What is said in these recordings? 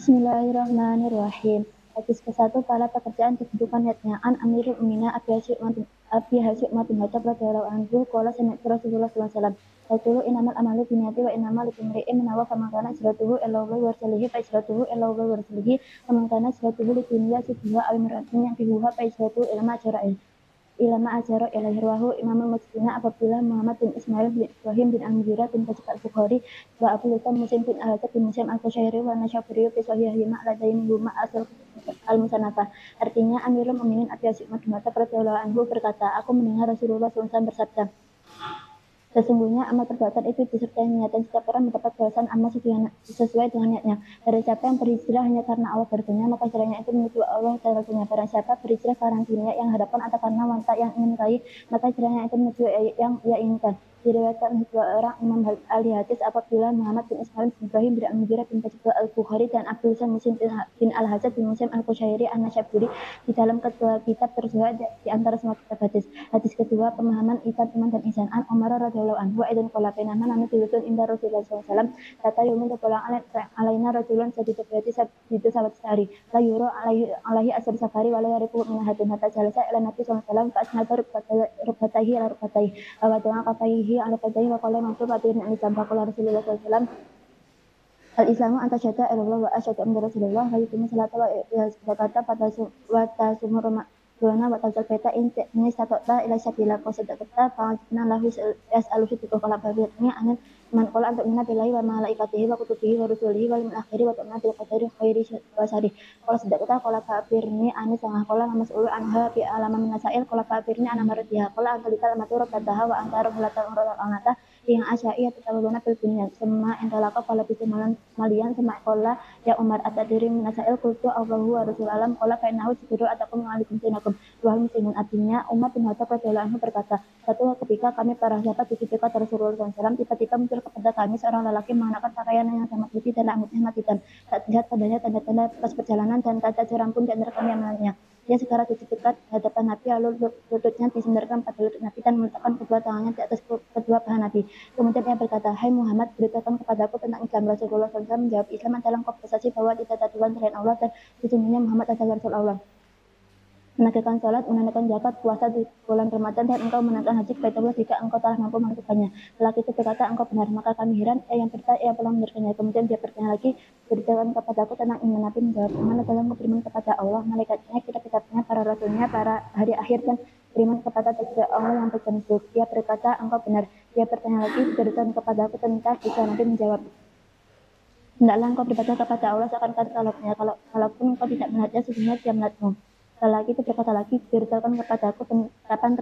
Bismillahirrahmanirrahim. Hadis ke-1 Pahala pekerjaan kehidupan niatnya. An Amirul Mukminin Abi Hasyim Matin Hatab radhiyallahu anhu qala sami'tu Rasulullah sallallahu alaihi wasallam yaqulu innamal a'malu binniyati wa innamal likulli imrin ma nawa faman kana hijratuhu ila Allahi wa rasulihi fa hijratuhu ila Allahi wa rasulihi wa man kana hijratuhu lidunya yusibuha aw imra'atin yankihuha fa hijratuhu ila ma hajara Ilama Ajaro Ilahi Rawahu Imamul Mujtahidin apabila Muhammad bin Ismail bin Ibrahim bin Al-Mughirah bin Kajib Al-Bukhari wa Abu Lutam Muslim bin Al-Hajjaj bin Muslim Al-Qushairi wa Nasyaburi fi Sahihihima ladaini huma asal Al-Musanafah. Artinya Amirul Mukminin Abi Hasyim Madhumata radhiyallahu anhu berkata, aku mendengar Rasulullah SAW bersabda, sesungguhnya amal perbuatan itu disertai niat dan setiap orang mendapat balasan amal sesuai dengan niatnya. Dari siapa yang berhijrah hanya karena Allah dan dunia, maka hijrahnya itu menuju Allah dan Rasulnya. Barang siapa berhijrah karena dunia yang hadapan atau karena wanita yang ingin meraih, maka hijrahnya itu menuju yang ia inginkan. Diriwayatkan dua orang Imam ahli hadis apabila Muhammad bin Ismail bin Ibrahim bin Al-Mughirah bin Kajib Al-Bukhari dan Abdul Muslim bin Al-Hajjaj bin Muslim Al-Qushairi An-Nasyaburi di dalam kedua kitab tersurat di antara semua kitab hadis. Hadis kedua pemahaman iman dan ihsan. An Umar radhiyallahu anhu aidan qala bainama nahnu julutun inda Rasulullah sallallahu alaihi wasallam kata yumin pulang alaina rajulun sadidu berarti itu sahabat sehari la yura alaihi asr safari wa la yarifu min hadin hatta jalasa ila nabi sallallahu alaihi wasallam fa asnada rukbatahi ala rukbatahi wa doa kafaihi ala qadai wa qala mansur batin an tambaqul Rasulullah sallallahu alaihi wasallam al-Islamu anta syada ilallah wa asyhadu anna Rasulullah wa yuqimu salata wa zakata wa tasumur Dona wa tazal beta ini satota ila sabila ko sadaqata fa'ajna lahu yas'aluhu tuqul qalabiyatnya anan man qala untuk minna billahi wa malaikatihi wa kutubihi wa rusulihi wal akhiri wa ta'na bil qadari khairi wa syarri qala sadaqata qala fa'birni anis sangah qala mas'ulu anha bi alama min masail qala fa'birni ana maradiha qala antalika matur rabataha wa antara hulata anata yang asyaiya tataluna fil dunya semma indalaka qala bismalan malian sama qala ya Umar atadiri min masail qultu Allahu wa rasul alam qala fa innahu jibril atakum alaikum sinakum wahai muslimin. Artinya Umar bin Khattab radhiyallahu anhu berkata, satu ketika kami para sahabat di dekat Rasulullah SAW tiba-tiba muncul kepada kami seorang lelaki mengenakan pakaian yang sangat putih dan rambutnya matitan. Tak terlihat padanya tanda-tanda pas perjalanan dan tak ada seorang pun di antara kami yang mengenalnya. Dia segera duduk dekat hadapan Nabi lalu lututnya disandarkan pada lutut Nabi dan meletakkan kedua tangannya di atas kedua paha Nabi. Kemudian dia berkata, hai Muhammad, beritakan kepadaku tentang Islam. Rasulullah SAW menjawab, Islam adalah konversasi bahwa tidak ada Tuhan selain Allah dan sesungguhnya Muhammad adalah Rasul Allah. Menegakkan salat, menunaikan zakat, puasa di bulan Ramadan, dan engkau menunaikan haji ke Baitullah jika engkau telah mampu melakukannya. Lelaki itu berkata, engkau benar. Maka kami heran, yang bertanya, yang belum membenarkannya. Kemudian dia bertanya lagi, beritahukan kepadaku tentang iman. Nabi menjawab, iman adalah beriman kepada Allah, malaikatnya, kitab-kitabnya, para rasulnya, para hari akhir, dan beriman kepada takdir Allah yang berbentuk. Dia berkata, engkau benar. Dia bertanya lagi, beritahukan kepadaku tentang jika. Nabi menjawab, hendaklah engkau beribadah kepada Allah seakan-akan kalaupun engkau tidak melihatnya, sesungguhnya dia melihatmu. Lelaki itu berkata lagi, beritahukan kepadaku kapan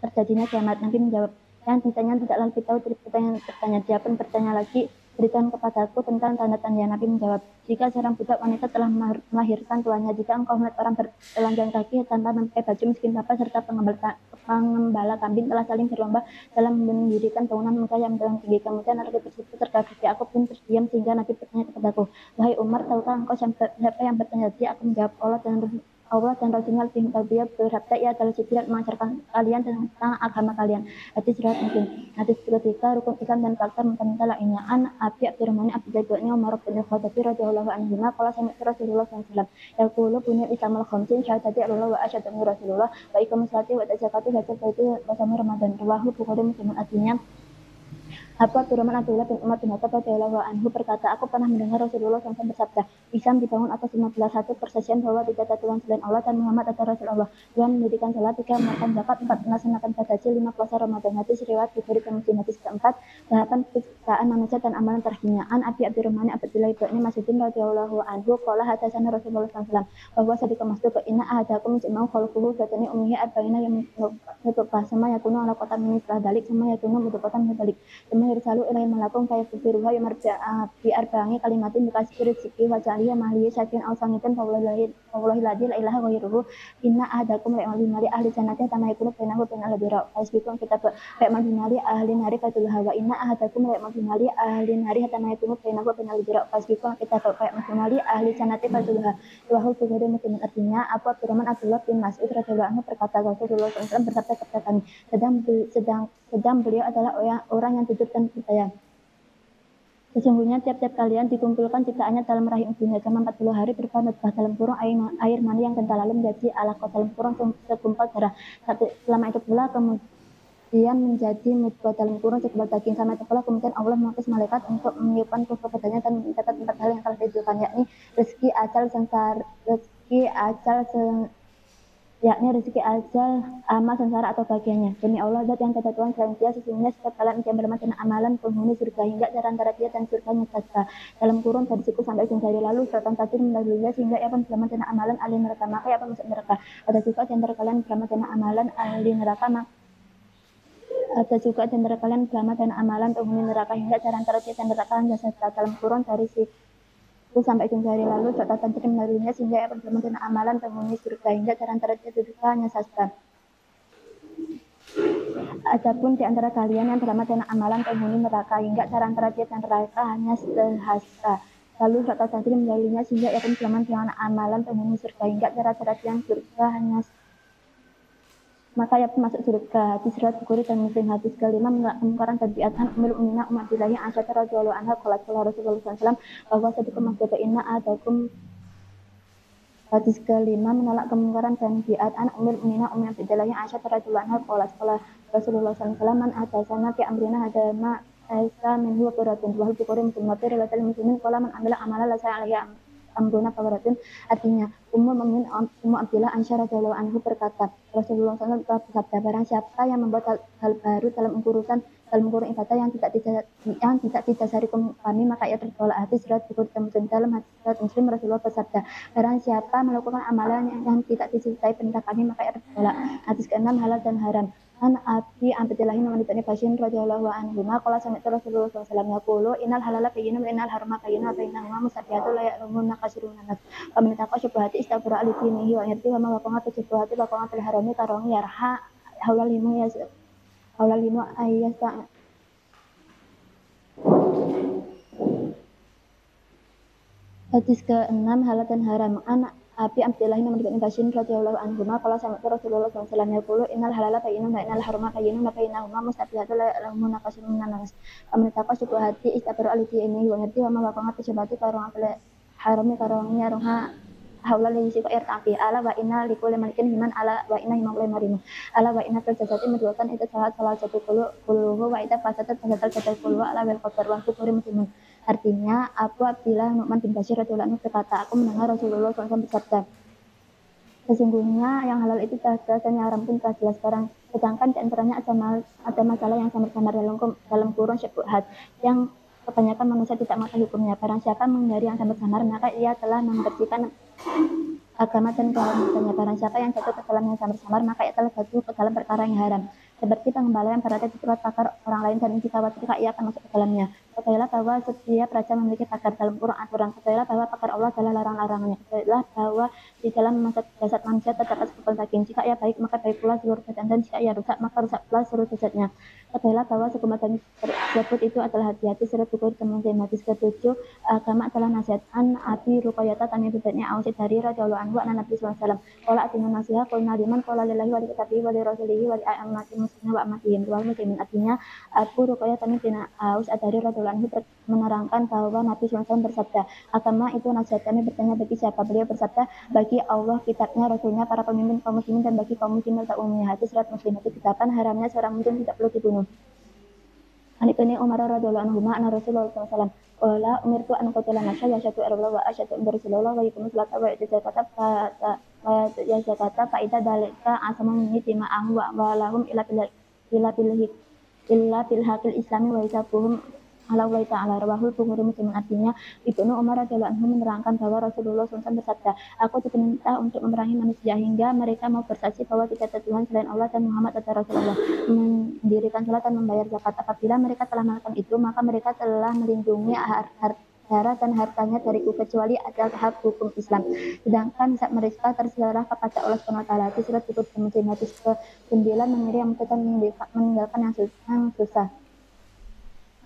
terjadinya kiamat. Nabi menjawab, yang ditanya tidaklah lebih tahu dari bertanya. Dia pun bertanya lagi, beritahukan kepadaku tentang tanda-tanda. Nabi menjawab, jika seorang budak wanita telah melahirkan tuannya, jika engkau melihat orang bertelanjang kaki tanpa memakai baju miskin apa serta pengembala kambing telah saling berlomba dalam mendirikan bangunan megah yang menjulang tinggi. Kemudian lelaki tersebut terkaget. Aku pun terdiam sehingga Nabi bertanya kepadaku, wahai Umar, tahukah engkau siapa yang bertanya? Dia aku menjawab, Allah dan Rasulnya lebih dia bersabda, ia adalah Jibril mengajarkan kalian tentang agama kalian. Hadis riwayat Muslim. Hadis ketiga rukun Islam dan faktor minta lainnya. An Abi Abdurrahman Abdullah bin Umar bin Khattab radhiyallahu anhu qala sami'tu Rasulullah sallallahu alaihi wasallam yaqulu bunyal Islamul khamsin syahadati Allah wa asyhadu anna Rasulullah wa iqamus sholati wa zakati wa zakati wa shaum Ramadan. Rawahu Bukhari Muslim. Artinya Abu Abdurrahman Abdullah bin Umar bin Khattab radhiyallahu anhu berkata, aku pernah mendengar Rasulullah SAW bersabda, Islam dibangun atas 15 satu persaksian bahwa tidak ada Tuhan selain Allah dan Muhammad adalah Rasulullah. 2 mendirikan salat, 3 menunaikan zakat, 4 melaksanakan ibadah haji, 5 puasa Ramadan. Hadis riwayat Bukhari dan Muslim. Hadis keempat, 8 penciptaan manusia dan amalan terhina. An Abi Abdurrahman Abdullah bin Mas'udin radhiyallahu anhu qala hadatsana Rasulullah SAW bahwa sadiqa masduq inna ahadakum jama'u khalquhu fatani ummihi arba'ina yang nutfah sama yakunu ala qatan min dalik sama yakunu mudghatan min dalik yursalu ilaihi malakun fayaqbiruha yumarja'a bi arba'i kalimatin bikasri rizqi wa ja'aliya mahliya syakin aw sangitan wallahi la ilaha ghairuhu inna ahadakum la'amali ahli jannati kama yakunu bainahu wa bainal ladira fasbiqun kitab la'amali ahli nari fatulha wa inna ahadakum la'amali ahli nari kama yakunu bainahu wa bainal ladira fasbiqun kitab la'amali ahli jannati fatulha wa huwa Bukhari Muslim. Artinya Abu Abdurrahman Abdullah bin Mas'ud radhiyallahu anhu berkata, Rasulullah SAW bersabda kepada kami, sedang beliau adalah orang yang duduk dan bertanya, Sesungguhnya tiap-tiap kalian dikumpulkan ciptaannya dalam rahim ibunya selama 40 hari berupa nutfah dalam kurung air mani yang kental lalu menjadi alaqah dalam kurung segumpal darah. Selama itu pula kemudian menjadi mudghah dalam kurung segumpal daging. Sama itu pula kemudian Allah mengutus malaikat untuk meniupkan ruh badannya dan mencatat 4 hal yang telah ditentukan, yakni rezeki, ajal, amal, sengsara atau bagiannya. Demi Allah, zat yang tidak Tuhan selain Dia, sesungguhnya setiap kalian yang beramal amalan penghuni surga hingga jarak antara dia dan surganya saja. Dalam kurun dari suku sampai ujung jari lalu, syaitan tadi mendahulunya sehingga ia pun beramal dengan amalan ahli neraka, maka ia pun masuk neraka. Ada juga di antara kalian beramal dengan amalan ahli neraka, ada juga di antara kalian beramal dengan amalan penghuni neraka hingga jarak antara dia dan neraka hanya saja. Dalam kurun dari itu sampai ujung jari lalu syaitan tadi mendahulunya sehingga ia pun beramal dengan amalan penghuni surga hingga jarak antara dia dan surga hanya saja. Adapun di antara kalian yang beramal dengan amalan penghuni neraka hingga jarak antara dia dan neraka hanya sehasta. Lalu syaitan tadi mendahulunya sehingga ia pun beramal dengan amalan penghuni surga hingga jarak antara dia dan surga hanya maka ia pun masuk surga. Hadis riwayat Bukhari dan Muslim. Hadis kelima menolak kemungkaran dan biatan Ummul Mukminin Ummu Abdillah Aisyah radhiyallahu anha qalat qala Rasulullah SAW bahwa satu masjid inna adakum. Hadis kelima menolak kemungkaran dan biatan Ummul Mukminin Ummu Abdillah Aisyah radhiyallahu anha qalat qala Rasulullah SAW man atasana fi amrina hadama aisa minhu beratun wa Bukhari Muslim wa riwayat Muslimin qala man amila amalan la sa'alaihi amruna fawaratun. Artinya Ummul Mukminin Ummu Abdillah Aisyah radhiyallahu anhu berkata, Rasulullah SAW bersabda, barang siapa yang membuat hal baru dalam kurung ibadah yang tidak didasari kami, maka ia tertolak. Hadis riwayat Bukhari dan Muslim. Dalam hadis riwayat Muslim Rasulullah bersabda, barang siapa melakukan amalan yang tidak disertai perintah kami, maka ia tertolak. Hadis ke-6 halal dan haram. An Abi Abdillah bin Basyin radhiyallahu anhu qala sami'tu Rasulullah sallallahu alaihi wasallam yaqulu innal halala bayyinun wa innal harama bayyinun wa bainahuma musaddiatu la ya'lamun kasirun nas wa man taqa syubhati istabra li dinihi wa yarti wa ma waqa'a syubhati waqa'a fil harami karami yarha haulalimu ayyasa. Hadis ke-6 halal dan haram. Abi Abdillah bin Basyin radhiyallahu anhu qala sami'tu Rasulullah sallallahu alaihi wasallam yaqulu innal halala bayyinun wa innal harama bayyinun wa bainahuma mustabihatun la ya'lamun kasirun nas. Amin taqa syubhati istabra li dinihi wa yarti wa ma waqa'a syubhati karama fil harami karami yarha haula li sifat irtafi ala wa inna likulli malikin himan ala wa inna himan kulli marimu ala wa inna fil jasati mudghatan itu salah satu quluhu wa ita fasadat jasad quluhu ala wal qadar wa Bukhari Muslim. Artinya Abu Abdillah Nu'man bin Bashir radhiyallahu anhu berkata, aku mendengar Rasulullah SAW bersabda, sesungguhnya yang halal itu telah jelas dan yang haram pun telah jelas sekarang. Sedangkan di antaranya ada masalah yang samar-samar dalam kurun syubhat yang kebanyakan manusia tidak mengetahui hukumnya. Barang siapa menghindari yang samar-samar, maka ia telah membersihkan agama dan kehormatannya. Barang siapa yang jatuh ke dalam yang samar-samar, maka ia telah jatuh ke dalam perkara yang haram. Seperti pengembala yang berada di tempat pagar orang lain dan dikhawatirkan ia akan masuk ke dalamnya. Ketahuilah bahwa setiap raja memiliki pagar dalam kurung aturan. Ketahuilah bahwa pagar Allah adalah larang-larangannya. Ketahuilah bahwa di dalam jasad manusia terdapat segumpal daging. Jika ia baik, maka baik pula seluruh badan, dan jika ia rusak, maka rusak pula seluruh jasadnya. Ketahuilah bahwa segumpal daging tersebut itu adalah hati-hati surat Bukhari dan Muslim. Hadis ke-7 agama adalah nasihat. An Abi Ruqayyah tamim bibni Ausid dari radhiyallahu anhu an Nabi sallallahu alaihi wasallam qala atina nasiha qulna liman qala lillahi wa li kitabihi wa li rasulihi wa li a'immati muslimin wa ammatihim wa muslimin. Artinya Abu Ruqayyah tamim bin Aus dari radhiyallahu anhu menerangkan bahwa Nabi sallallahu alaihi wasallam bersabda, agama itu nasihat. Kami bertanya bagi siapa? Beliau bersabda, bagi Allah, kitabnya, rasulnya, para pemimpin kaum muslimin, dan bagi kaum muslimin pada umumnya. Hadis riwayat Muslim. Hadis 8 haramnya seorang muslim tidak perlu dibunuh. An Ibnu Umar radhiyallahu anhu anna Rasulullah sallallahu alaihi wasallam qala umirtu an qatala nafsa wa syatu irla wa asyatu Rasulullah wa yakumu salata wa zakata ya zakata fa idza dalika asama min tima'ahu wa lahum ila bil hakil islami wa isabuhum ala wa ta'ala rawahul Bukhari Muslim. Artinya Ibnu Umar radhiyallahu anhu menerangkan bahwa Rasulullah SAW bersabda, aku diperintah untuk memerangi manusia hingga mereka mau bersaksi bahwa tidak ada Tuhan selain Allah dan Muhammad adalah Rasulullah, mendirikan salat dan membayar zakat. Apabila mereka telah melakukan itu, maka mereka telah melindungi darah dan hartanya dariku kecuali ada hak hukum Islam. Sedangkan saat mereka terserah kepada Allah SWT. Di surat Bukhari Muslim. Hadis ke-9 mengirim yang mudah meninggalkan yang susah.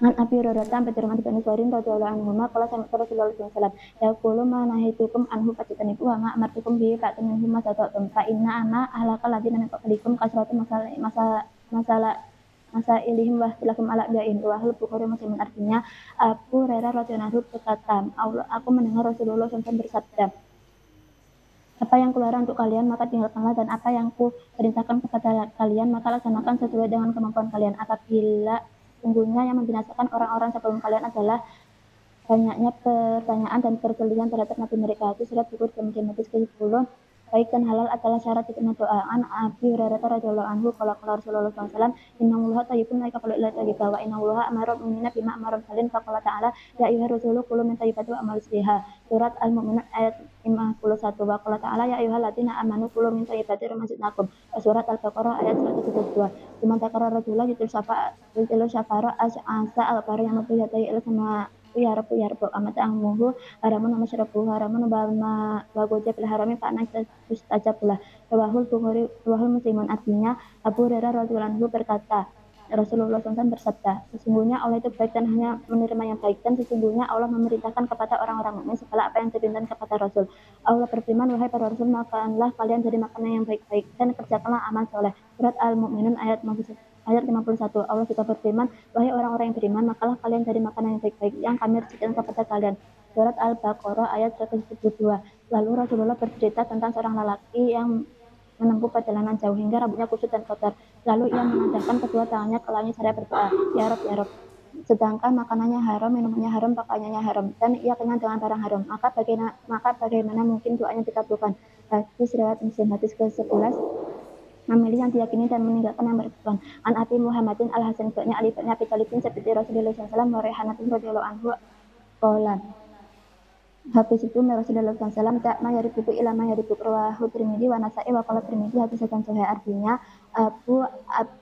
An Abi Hurairah sampai dari Imam Ibnu Qarin radhiyallahu anhu qala sami'tu Rasulullah sallallahu alaihi wasallam yaqulu ma nahitukum anhu fatanibu wa ma amartukum bihi fa'tanihu ma sata'tum fa inna ana ahlakal ladzina min qablikum kasratu masalah masailihim wa ikhtilafihim ala bi'in. Wahul Bukhari Muslim, artinya Abu Hurairah radhiyallahu anhu berkata, aku mendengar Rasulullah SAW bersabda, apa yang kularang untuk kalian maka tinggalkanlah, dan apa yang ku perintahkan kepada kalian maka laksanakan sesuai dengan kemampuan kalian. Apabila sungguhnya yang membinasakan orang-orang sebelum kalian adalah banyaknya pertanyaan dan perselisihan terhadap nabi mereka. Itu surat Hud kemudian hadis ke-10. Baik dan halal adalah syarat diterima doa. An Abi Hurairah radhiyallahu anhu qala qala Rasulullah sallallahu alaihi wasallam, innallaha thayyibun la yaqbalu illa thayyiban wa innallaha amara al-mu'minina bima amara salin faqala ta'ala ya ayyuhar rasulu qulu min thayyibati a'mal salihah. Surat Al-Mu'minun ayat 51. Wa qala ta'ala ya ayyuhalladzina amanu qulu min thayyibati ma razaqnakum. Surat Al-Baqarah ayat 172. Cuma takara rasulullah yutil syafara as'asa al-qari yang mutiyadai ila sama ya Rabbu amat amuhu haramun wa masyrabuhu haramun wa gojab bil harami fa anak mustajab lah. Rawahul Bukhari rawahul Muslimun, artinya Abu Hurairah radhiyallahu anhu berkata, Rasulullah SAW bersabda, sesungguhnya Allah itu baik dan hanya menerima yang baik, dan sesungguhnya Allah memerintahkan kepada orang-orang mukmin segala apa yang diperintahkan kepada Rasul. Allah berfirman, wahai para Rasul, makanlah kalian dari makanan yang baik-baik dan kerjakanlah amal soleh. Surat Al-Mu'minun ayat 51. Allah juga berfirman, wahai orang-orang yang beriman, makalah kalian dari makanan yang baik-baik yang kami rezekikan kepada kalian. Surat Al-Baqarah ayat 172. Lalu Rasulullah bercerita tentang seorang lelaki yang menempuh perjalanan jauh hingga rambutnya kusut dan kotor. Lalu ia mengadahkan kedua tangannya ke langit seraya berdoa, ya Rob, ya Rob. Sedangkan makanannya haram, minumannya haram, pakaiannya haram, dan ia kenyang dengan barang haram. Maka bagaimana mungkin doanya dikabulkan? Hadis riwayat Muslim. Hadis ke-11, memilih yang diyakini dan meninggalkan yang bertuan. An Abi Muhammadin Al-Hasan bin Ali bin Abi Thalib seperti Rasulullah SAW wa Rayhanatin radhiyallahu anhu qala. Habis itu Rasulullah SAW tak mayaribuku ila mayaribuk rawahu Tirmidzi wa Nasa'i wa qala Tirmidzi hadis hasan sahih, artinya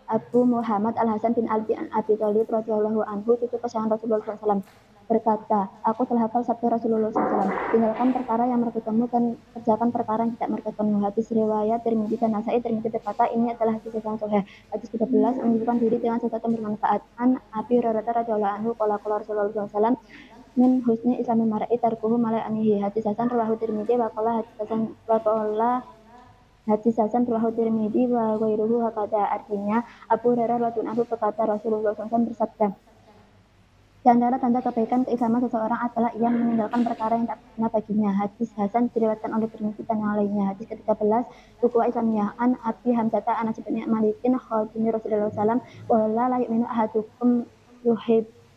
Abu Muhammad Al-Hasan bin Ali bin Abi Thalib radhiyallahu anhu cucu kesayangan Rasulullah SAW berkata, aku telah hafal sabda Rasulullah SAW, tinggalkan perkara yang merugikanmu dan kerjakan perkara yang tidak merugikanmu. Hadis riwayat Tirmidzi dan Nasa'i. Tirmidzi berkata, ini adalah hadis yang sahih. Hadis ke-11, menunjukkan diri dengan sesuatu yang bermanfaat. An Abi Hurairah radhiyallahu anhu qala qala Rasulullah SAW, min husni islami mar'i tarkuhu ma la anihi. Hadis hasan rawahu Tirmidzi wa qala hadis hasan rawahu Tirmidzi wa ghairuhu hakada, artinya Abu Hurairah radhiyallahu anhu berkata, Rasulullah SAW bersabda, di antara tanda kebaikan keislaman seseorang adalah ia meninggalkan perkara yang tak berguna baginya. Hadis hasan diriwayatkan oleh Tirmidzi dan yang lainnya. Hadis ke-13, Ukhuwah Islamiyah. An Abi Hamzata Anas bin Malikin khadimi Rasulullah SAW wala la yu'minu ahadukum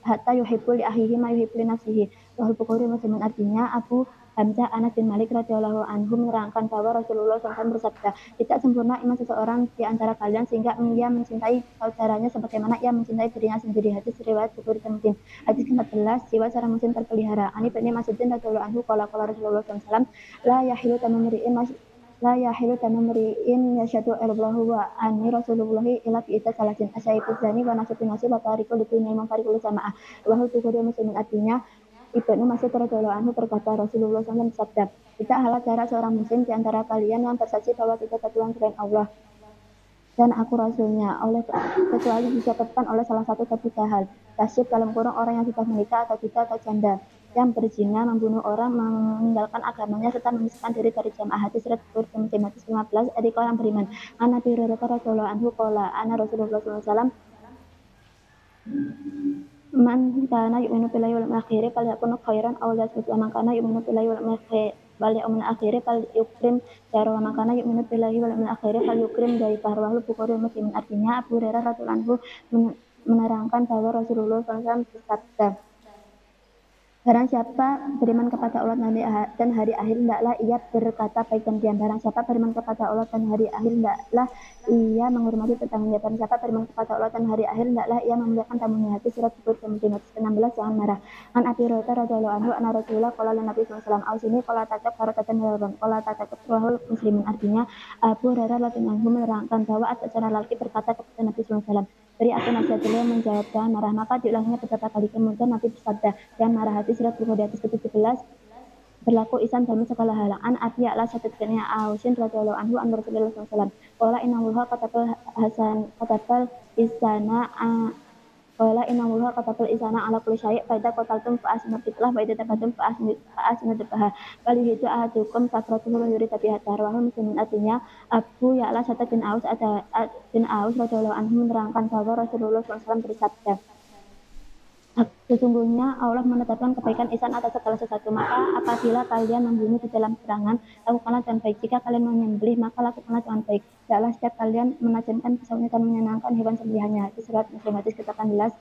hatta yuhibbu li akhihi ma yuhibbu li nafsihi. Wahul Bukhari Muslim, artinya Abu Hamzah Anas bin Malik radhiyallahu anhu menerangkan bahwa Rasulullah SAW bersabda, tidak sempurna iman seseorang di antara kalian sehingga ia mencintai saudaranya sebagaimana ia mencintai dirinya sendiri. Hadis riwayat Bukhari dan Muslim. Hadis ke-14, jiwa seorang muslim terpelihara. Ani bin Mas'udin radhiyallahu anhu qala Rasulullah SAW, la yahilu tamamri'in yashhadu illallahu wa anni rasulullahi ila fi ita salasin asyaitu zani wa nasibun nasib wa tarikul lidunil manfarikul sama'ah. Wahul Bukhari Muslim, artinya Ibnu Mas'ud radhiyallahu anhu berkata, Rasulullah SAW bersabda, tidak halal darah seorang muslim di antara kalian yang bersaksi bahwa tidak ada Tuhan selain Allah dan aku Rasulnya, kecuali disebabkan oleh salah satu ketiga hal. Tasyib dalam kurung orang yang sudah menikah atau duda atau janda, yang berzina, membunuh orang, meninggalkan agamanya, serta memisahkan diri dari jamaah. Hadis riwayat Muslim. Hadis 15, adik orang beriman. An Nabi Hurairah radhiyallahu anhu qala, ana Rasulullah SAW, man kana yu'minu billahi wal akhir falyakun khairan aw liyasmut, wa man kana yu'minu billahi wal akhir falyukrim jaro, wa man kana yu'minu billahi wal akhir falyukrim dhaifah. Rawahu Bukhari Muslim. Artinya Abu Hurairah radhiyallahu anhu menerangkan bahwa Rasulullah SAW bersabda, barang siapa beriman kepada Allah dan hari akhir, hendaklah ia berkata baik dan diam. Barang siapa beriman kepada Allah dan hari akhir, hendaklah ia menghormati tetangganya. Barang siapa beriman kepada Allah dan hari akhir, hendaklah ia memuliakan tamunya. Hadis surat Bukhari dan Muslim. 16, jangan marah. An Abi Hurairah radhiyallahu anhu anna Rasulullah qala lin Nabi sallallahu alaihi wasallam, ausini qala tatak barakatan yaron qala tatak rawahul Muslimin. Artinya Abu Hurairah radhiyallahu anhu menerangkan bahwa ada seorang lelaki berkata kepada Nabi sallallahu alaihi wasallam, beri aku nasihat. Beliau menjawab, jangan marah. Maka diulanginya beberapa kali, kemudian Nabi bersabda, jangan marah. Hadis surat Bukhari. Hadis ke-17, berlaku ihsan dalam segala hal. An Abi Ya'la Syaddad bin Ausin radhiyallahu anhu an Rasulullah sallallahu alaihi wasallam qala inna Allaha katabal ihsana Qala inna Allaha katabal ihsana ala kulli syai' fa idza qataltum fa ahsinul qitlah wa idza taqatum fa ahsinul dzabha wal yuhidu ahadukum safratuhu wa yurida biha tarwahu muslimin. Artinya Abu Ya'la Syaddad bin Aus radhiyallahu anhu menerangkan bahwa Rasulullah SAW bersabda, sesungguhnya Allah menetapkan kebaikan ihsan atas segala sesuatu. Maka apabila kalian membunuh di dalam peperangan, lakukanlah dengan baik. Jika kalian menyembelih, maka lakukanlah dengan baik. Tidaklah setiap kalian menajamkan pisaunya dan menyenangkan hewan sembelihannya. Hadis surat Muslim hadis ke-18.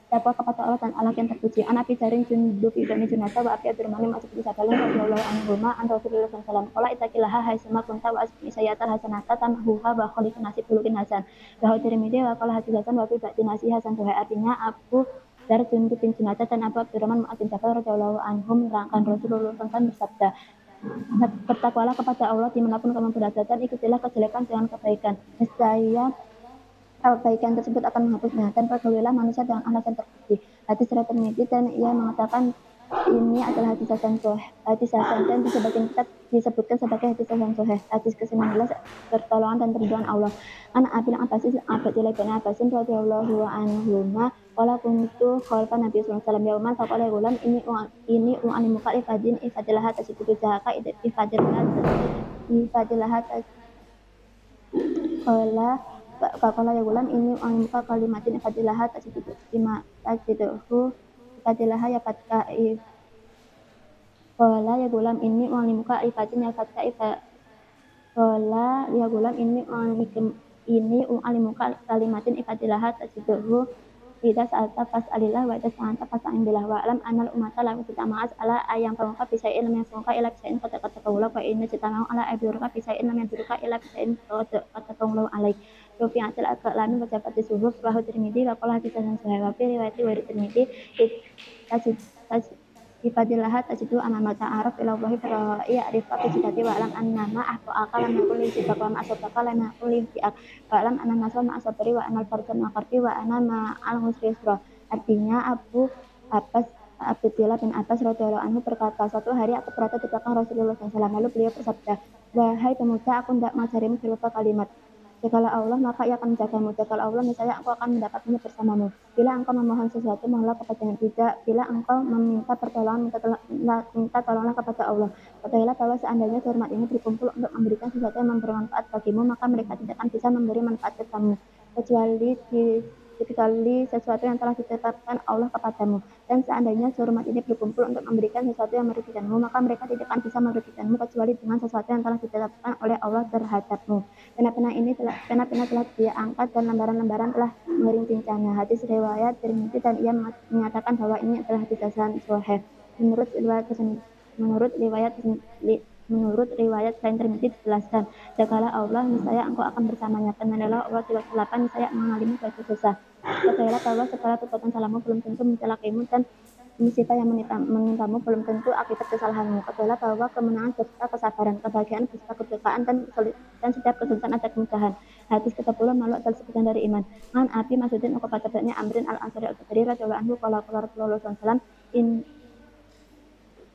Takwa kepada Allah dan Allah yang terpuji. An Abi Dzarin Jundub ibn Junada wa Abi Abdurrahman Mas'ud bin Sabalan radhiyallahu anhuma an Rasulullah sallallahu alaihi wasallam qala ittaqillaha haitsuma kunta wa asbi sayyatal hasanata tamhuha wa khaliqun nasib bulukin hasan. Bahwa Tirmidzi wa qala hadis hasan wa fi ba'di nasi hasan sahih. Artinya Abu Dar Jundub bin Junada dan Abu Abdurrahman Mu'adz bin Jabal radhiyallahu anhum menerangkan Rasulullah SAW bersabda, bertakwalah kepada Allah dimanapun kamu berada dan ikutilah kejelekan dengan kebaikan. Nescaya kebaikan tersebut akan menghapusnya dan pergaulilah manusia dengan alasan terpuji. Hadis riwayat Tirmidzi dan ia mengatakan ini adalah hadis hasan sahih. Hadis hasan dan di sebagian kitab disebutkan sebagai hadis hasan sahih. Hadis ke-19 pertolongan dan ridwan Allah. An Abil Abbasin Abdullah bin Abbasin radhiyallahu anhuma qala kuntu khalfan Nabi sallallahu alaihi wasallam yauman faqala gulam ini u'alimuka ifadilah tasidu zaka ifadilah qala faqala ya gulam ini u'alimuka kalimatin ifadilah tasidu ifadilah ya fatka qala ya gulam ini u'alimuka ifatin ya fatka qala ya gulam ini u'alimuka kalimatin ifadilah tasidu Ida sa'alta fas'alillah wa ida sa'anta fas'a'in billah wa alam anal umata lam titama'as ala ayam famuka bisai'in lam yasmuka ila bisai'in kata kawula wa inna titama'u ala abiruka bisai'in lam yaduruka ila bisai'in kata kawula alaik rufi'atil aqlami wa jabat disuhuf rahu Tirmidzi wa qala hadisan sahih wa fi riwayati wa Tirmidzi ifadillah tajidu amama ta'aruf ila Allahi fara'i arifa bijidati wa alam annama ahto'aka lam yakul li jibak wa ma'asabaka lam yakul li fi'ak wa alam anna naswa ma'asabari wa anal farjan ma'akarbi wa anna ma'al musri yusra. Artinya Abu Abdullah bin Abbas radhiyallahu anhu berkata, suatu hari aku berada di belakang Rasulullah SAW, lalu beliau bersabda, wahai pemuda, aku tidak mengajarimu berupa kalimat. Jikalau Allah maka ia akan menjagamu. Jikalau Allah niscaya engkau akan mendapatnya bersamamu. Bila engkau memohon sesuatu mohonlah kepadanya. Tidak. Bila engkau meminta pertolongan minta tolonglah kepada Allah. Ketahuilah bahwa seandainya hormat ini berkumpul untuk memberikan sesuatu yang bermanfaat bagimu, maka mereka tidak akan bisa memberi manfaat kepadamu kecuali sesuatu yang telah ditetapkan Allah kepadamu. Dan seandainya hormat ini berkumpul untuk memberikan sesuatu yang merugikanmu, maka mereka tidak akan bisa merugikanmu kecuali dengan sesuatu yang telah ditetapkan oleh Allah terhadapmu. Pena-pena telah dia angkat dan lembaran-lembaran telah merincinya. Hadis riwayat Tirmidzi dan ia menyatakan bahwa ini adalah hadis hasan sahih. Menurut riwayat lain Tirmidzi dijelaskan, jagalah Allah niscaya engkau akan bersamanya, dan menelah Allah di waktu lapang niscaya mengalami suatu susah. Ketahuilah bahwa segala perbuatan salahmu belum tentu mencelakimu dan musibah yang menimpamu belum tentu akibat kesalahanmu. Ketahuilah bahwa kemenangan beserta kesabaran, kebahagiaan beserta keberkahan dan setiap kesulitan ada kemudahan. Hadis ke-10 malu adalah sebagian dari iman. Man Abi Mas'udin Uqbah bin Amrin al-Ansari al-Badri radhiyallahu anhu qala Rasulullah sallallahu alaihi wasallam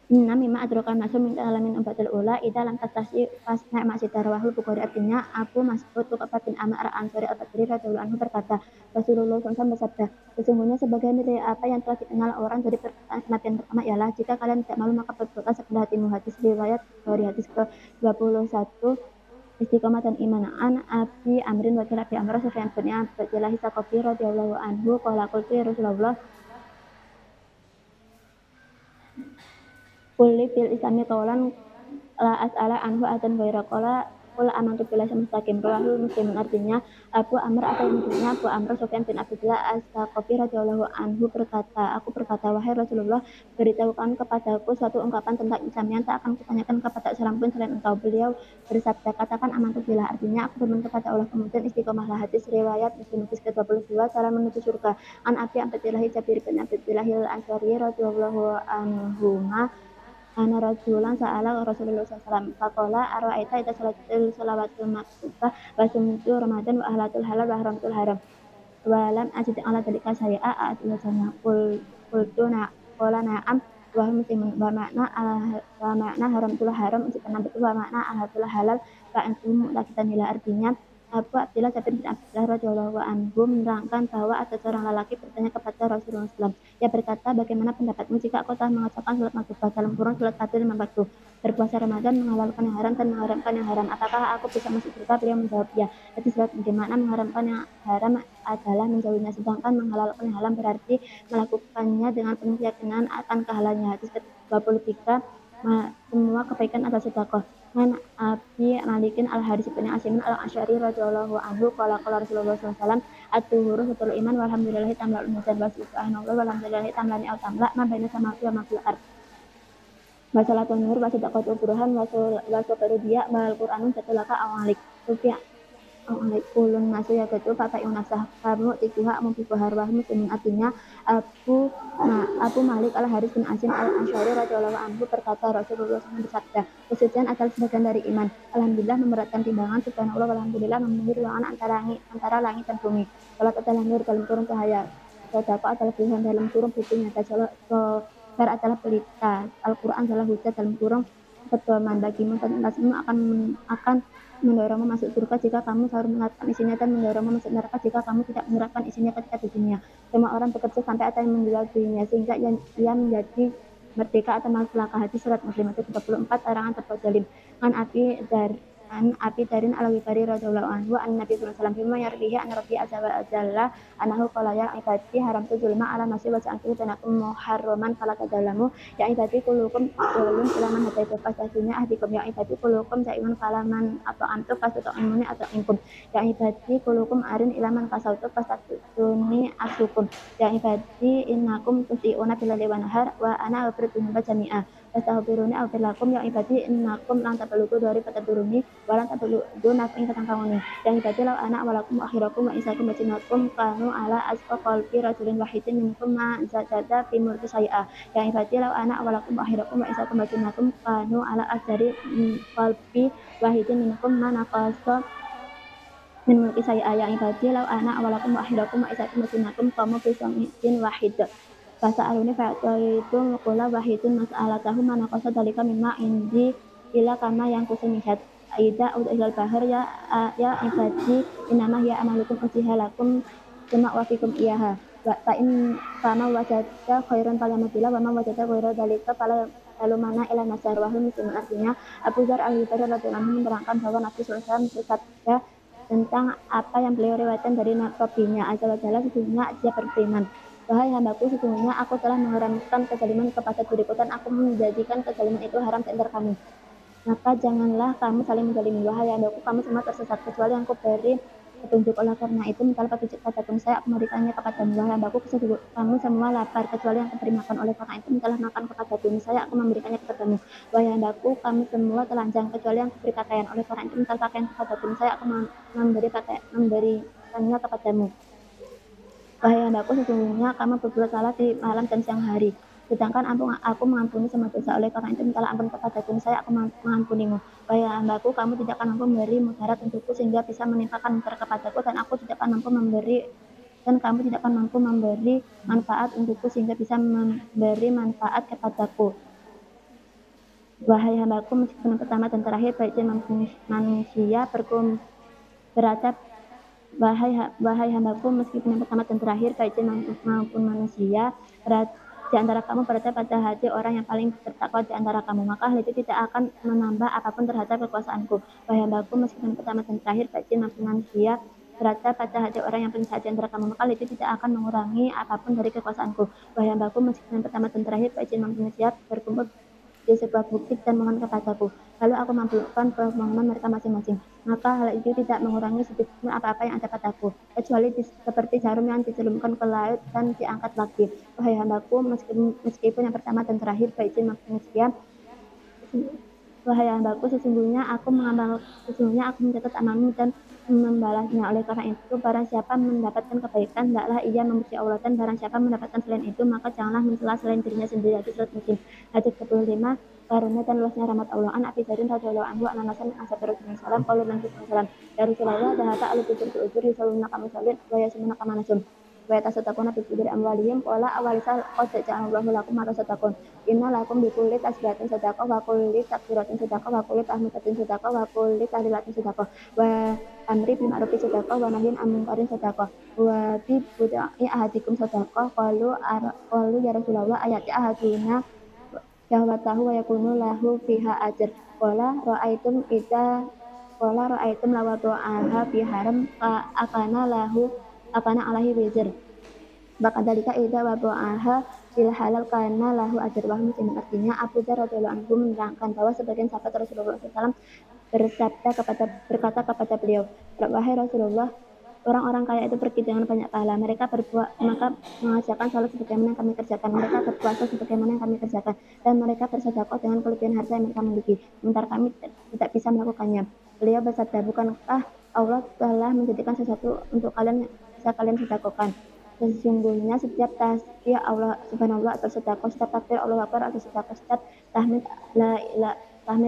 Inna mimma adraka nasu min alamin ubatul ula idza lam tastasi fasna masjid rawahul Bukhari. Artinya Abu Mas'ud Uqbah bin Amr al-Ansari al-Badri radhiyallahu anhu berkata, Rasulullah SAW bersabda, sesungguhnya sebagian dari apa yang telah dikenal orang dari perkataan kematian pertama ialah jika kalian tidak malu maka berbuatlah sekedah hatimu. Hadis riwayat Bukhari. Hadis ke-21 Istiqomah dan iman. An Abi Amrin wa Abi Amr Sufyan bin Abdullah Saqafi radhiyallahu anhu qala qultu ya Rasulullah Kulli fil islami qawlan la as'ala anhu adan ghaira qala qul amantu billahi mustaqim. Rawahu Muslim. Artinya Abu Amr atau maksudnya Abu Amr Sufyan bin Abdullah As-Saqafi radhiyallahu anhu aku berkata wahai Rasulullah, beritahukan kepadaku suatu ungkapan tentang Islam yang tak akan kutanyakan kepada seorang pun selain engkau. Beliau bersabda, katakan amantu billah. Artinya aku beriman kepada Allah, kemudian istiqomahlah. Hadis riwayat Muslim hadis ke-22 cara menuju surga. An Abi Abdullah Jabir bin Abdullah al-Ansari radhiyallahu anhuma Ana rajulan sa'ala Rasulullah SAW faqala ara'aita idza salawatul maktubah wa sumtu Ramadan wa ahlatul halal wa haramtul haram wa lam ajid ala dalika sayya'a a'tilana qultu qala na'am wa muslimun wa makna haramtul haram jika betul wa makna ahlatul halal fa antum lakitan ila. Artinya Abu Abdillah Jabir bin Abdullah radhiyallahu anhu menerangkan bahwa ada seorang lelaki bertanya kepada Rasulullah SAW. Ia berkata, bagaimana pendapatmu jika kau telah mengerjakan sholat maktubah dalam kurung sholat fardu 5 waktu, berpuasa Ramadan, menghalalkan yang haram dan mengharamkan yang haram, apakah aku bisa masuk surga? Beliau menjawab, ya. Hadis riwayat bagaimana mengharamkan yang haram adalah menjauhinya, sedangkan menghalalkan yang haram berarti melakukannya dengan penuh keyakinan akan kehalalannya. Hadis ke-23, semua kebaikan adalah sedekah. An Abi Malikin Al-Haris bin Asimin Al-Asy'ari radhiyallahu anhu qala qala Rasulullah sallallahu alaihi wasallam at-tuhuru satrul iman walhamdulillahi tamla'ul mizan wa subhanallah walhamdulillahi tamlani aw tamla ma baina samawati wa ma fil ard wa salatun nur wa sadaqatu burhan wa sabru diya wal qur'anun satulaka awalik rupiah Ulun nasu ya ketu Pak Yunasah kamu tikuha mumpiku harwah muslimin, artinya Abu Malik Al Haris bin Asim Al Asy'ari radhiyallahu anhu berkata, Rasulullah SAW bersabda, kesucian adalah sebagian dari iman. Alhamdulillah memberatkan timbangan, subhanallah walhamdulillah memenuhi ruangan antara langit dan bumi. Salat adalah nur dalam kurung cahaya, sedekah adalah pilihan dalam kurung bukti nyata, sabar adalah pelita, Al-Quran adalah hujah dalam kurung pedoman bagimu dan untukmu akan mendorongmu masuk surga jika kamu selalu menerapkan isinya, dan mendorongmu masuk neraka jika kamu tidak menerapkan isinya ketika di dunia. Semua orang bekerja sampai ada yang menjual dirinya sehingga ia menjadi merdeka atau malaka. Hadis surat Muslim ayat 34, larangan berbuat zalim. An Abi Darin Al-Ghifari radhiyallahu anhu an Nabi sallallahu alaihi wasallam bima yarbihi an Rabbi azza wa jalla anahu qala ya ibadi haramtu zulma ala nafsi wa ja'altu bainakum muharraman fala tadzalamu ya ibadi kullukum qulun ila man hadaitu fasatunya ahdikum ya ibadi kullukum sa'iman fala man ata'amtu fasatu'imuni ata'imkum ya ibadi kullukum arin ila man kasautu fasatuni asukum ya ibadi innakum tusi'una bil laili wan nahar wa ana aghfiru jami'a fastaghfiruni aghfir lakum ya ibadi innakum lan tablughu dari fataduruni walan tablughu naf'in katangkamuni ya ibadi law ana awalakum wa akhirakum wa isakum wa jinnakum kanu ala asqa qalbi rajulin wahidin minkum ma zadada fi mulki syai'a ya ibadi law ana awalakum wa akhirakum wa isakum wa jinnakum kanu ala asjari qalbi wahidin minkum ma naqasa min mulki syai'a ya ibadi law ana awalakum wa akhirakum wa isakum wa jinnakum qamu fi sami'in wahid Fasa'aluni fa'ataitu qula wahidun mas'alatahu manaqasa dalika mimma indi ila kama yang kusemihat aida udah ilal bahar ya ibadi inama ya amalukum ujihalakum sema wafikum iyaha fa in fama wajada khairan falamudila wa ma wajada khairan dalika fala lalu mana ila nasar wahul muslimin, artinya Abu Dzar Al-Ghifari radhiyallahu anhu menerangkan bahwa Nabi SAW bersabda tentang apa yang beliau riwayatkan dari Nabinya azza wa jalla, sesungguhnya dia berfirman, wahai hambaku, sesungguhnya aku telah mengharamkan kezaliman kepada diriku dan aku menjadikan kezaliman itu haram di antara kamu. Maka janganlah kamu saling menzalimi. Wahai hambaku, kamu semua tersesat kecuali yang kuberi petunjuk. Oleh karena itu, mintalah petunjuk padaku, saya aku memberikannya kepadamu. Wahai hambaku, kamu semua lapar kecuali yang kuberi makan. Oleh karena itu, mintalah makan kepadaku, saya aku memberikannya kepadamu. Wahai hambaku, kamu semua telanjang kecuali yang kuberi pakaian. Oleh karena itu, mintalah pakaian kepadaku, saya aku memberikannya kepadamu. Wahai hambaku, sesungguhnya kamu berbuat salah di malam dan siang hari, sedangkan aku mengampuni semua dosa. Oleh karena itu, mintalah ampun kepadaku, saya aku mengampunimu. Wahai hambaku, kamu tidak akan mampu memberi mudarat untukku sehingga bisa menimpakan mudarat kepadaku, dan aku tidak akan mampu memberi dan kamu tidak akan mampu memberi manfaat untukku sehingga bisa memberi manfaat kepadaku. Wahai hambaku, meskipun yang pertama dan terakhir, baik manusia beradab. Wahai hambaku, meskipun yang pertama dan terakhir, baik jin maupun manusia, di antara kamu berada pada hati orang yang paling bertakwa di antara kamu, maka hal itu tidak akan menambah apapun terhadap kekuasaanku. Wahai hambaku, meskipun yang pertama dan terakhir, baik jin maupun manusia, berada pada hati orang yang paling jahat di antara kamu, maka hal itu tidak akan mengurangi apapun dari kekuasaanku. Wahai hambaku, meskipun yang pertama dan terakhir, baik jin maupun manusia berkumpul di sebuah bukit dan mohon kepadaku, lalu aku mengabulkan permohonan mereka masing-masing, maka hal itu tidak mengurangi sedikitpun apa-apa yang ada padaku, kecuali seperti jarum yang dicelupkan ke laut dan diangkat lagi. Wahai hambaku, meskipun yang pertama dan terakhir, baik jin maupun manusia, wahai hambaku, sesungguhnya aku mencatat amalmu dan membalasnya. Oleh karena itu, barang siapa mendapatkan kebaikan, hendaklah ia memuji Allah, dan barang siapa mendapatkan selain itu, maka janganlah mencela selain dirinya sendiri. Hadis surat Muslim ayat 35, karunia dan luasnya rahmat Allah. An Abi Dzar radhiyallahu anhu an Anas bin Rasulullah sallallahu alaihi wasallam, ya Rasulullah, dahata al-tujur ujur yusaluna kama salin wa yasmuna kama nasum. wa yatasaddaquna bi fuduri amwalihim qala awalisa qad ja'alallahu lakum ma tasaddaqun inna lakum bi kulli tasbihatin sadaqah wa kulli takbiratin sadaqah wa kulli tahmidatin sadaqah wa kulli tahlilatin sadaqah wa amri bil ma'ruf sadaqah wa nahyin 'anil munkari sadaqah wa bi budai ahadikum sadaqah qalu ya Rasulullah ayati ahaduna syahwatahu wa yakunu lahu fiha ajr qala ra'aitum lawadu'aha fi haram akana alaihi wizr bakadalika idza wadu'aha fil halal kana lahu ajr wa muslim. Artinya Abu Dzar radhiyallahu anhu menerangkan bahwa sebagian sahabat Rasulullah SAW berkata kepada beliau, wahai Rasulullah, orang-orang kaya itu pergi dengan banyak pahala. Mereka berbuat maka mengajarkan salat sebagaimana yang kami kerjakan. Mereka berpuasa sebagaimana yang kami kerjakan. Dan mereka bersedekah dengan kelebihan harta yang mereka miliki. Sementara kami tidak bisa melakukannya. Beliau bersabda, bukankah Allah telah menjadikan sesuatu untuk kalian bisa kalian sedekahkan? Sesungguhnya setiap tasbih Allah subhanallah atau sedekah, setiap takbir Allah akbar atau sedekah, setiap tahmid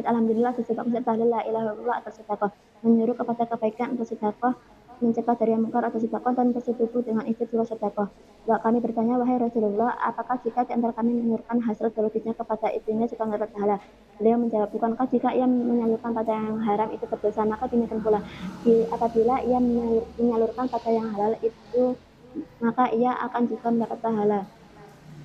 alhamdulillah atau sedekah, setiap tahlil la ilaha illallah atau sedekah, menyuruh kepada kebaikan atau sedekah, mencegah dari yang mungkar atau sedekah, dan bersetubuh dengan istighfar sedekah. Kami bertanya, wahai Rasulullah, apakah jika di antara kami menyuruhkan hasil biologisnya kepada istrinya suka mendapat pahala? Beliau menjawab, bukankah jika ia menyalurkan pada yang haram itu berdosa? Maka demikian pula apabila ia menyalurkan pada yang halal itu, maka ia akan juga mendapat pahala.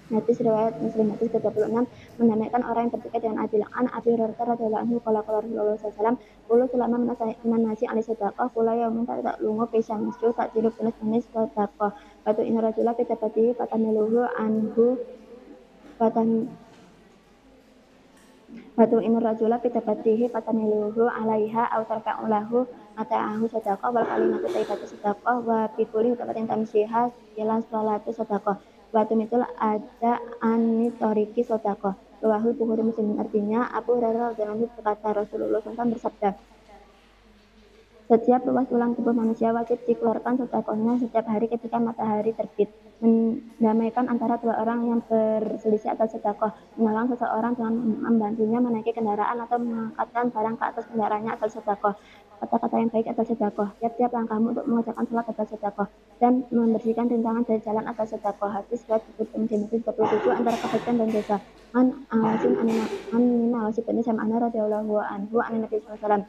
Hadis riwayat Muslim. Hadis ke-26 mendamaikan orang yang bertikai dengan adil. An Abi Hurairah radhiyallahu anhu qala Rasulullah sallallahu alaihi wasallam qulu sulama minan nasi alaihi sadaqah qula yaumin ta'lungu fi syamsu ta'tilu binis sadaqah batu in rajula fi tabatihi fatamiluhu anhu Batu inur rajula pitabatihi fatamiluhu alaiha aw tarfa'u lahu mata'ahu sadaqah wal kalimatu thayyibatu sadaqah wa fi kulli hutabatin tamsiha ila salatu sadaqah wa tumitul ada anitoriki sadaqah. Rawahu Bukhari Muslim. Artinya Abu Hurairah radhiyallahu anhu berkata, Rasulullah SAW bersabda, setiap ruas tulang tubuh manusia wajib dikeluarkan sedekahnya setiap hari ketika matahari terbit. Mendamaikan antara dua orang yang berselisih atas sedekah, menolong seseorang dengan membantunya menaiki kendaraan atau mengangkatkan barang ke atas kendaraannya atas sedekah. Kata-kata yang baik atas sedekah, tiap-tiap langkahmu untuk mengerjakan salat atas sedekah, dan membersihkan rintangan dari jalan atas sedekah. Hadis riwayat Muslim 37 antara kebaikan dan dosa. An Awasim bin Sam'an radhiyallahu anhu an Nabi sallallahu alaihi wasallam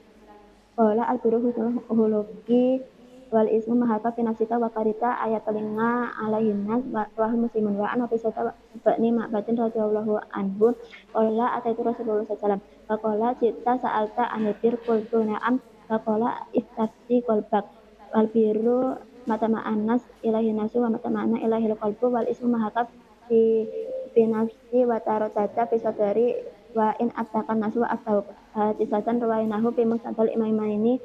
qala al-birru husnul khuluqi wal ismu mahaka fi nafsika wa karita ayat telinga alaihin nas wa muslimun wa an Abi Sa'id bin Ma'badin radhiyallahu anhu qala ataitu Rasulullah sallallahu alaihi wasallam wa qala cita sa'alta anir qultu na'am wa qala istafti qalbak wal birru matama'an nas ilahi nasu wa matama'ana ilahi qalbu wal ismu mahaka fi nafsi wa taratata fi sadari wa in attakan nasu wa aftau hadisan rawainahu fi mustadal imamaini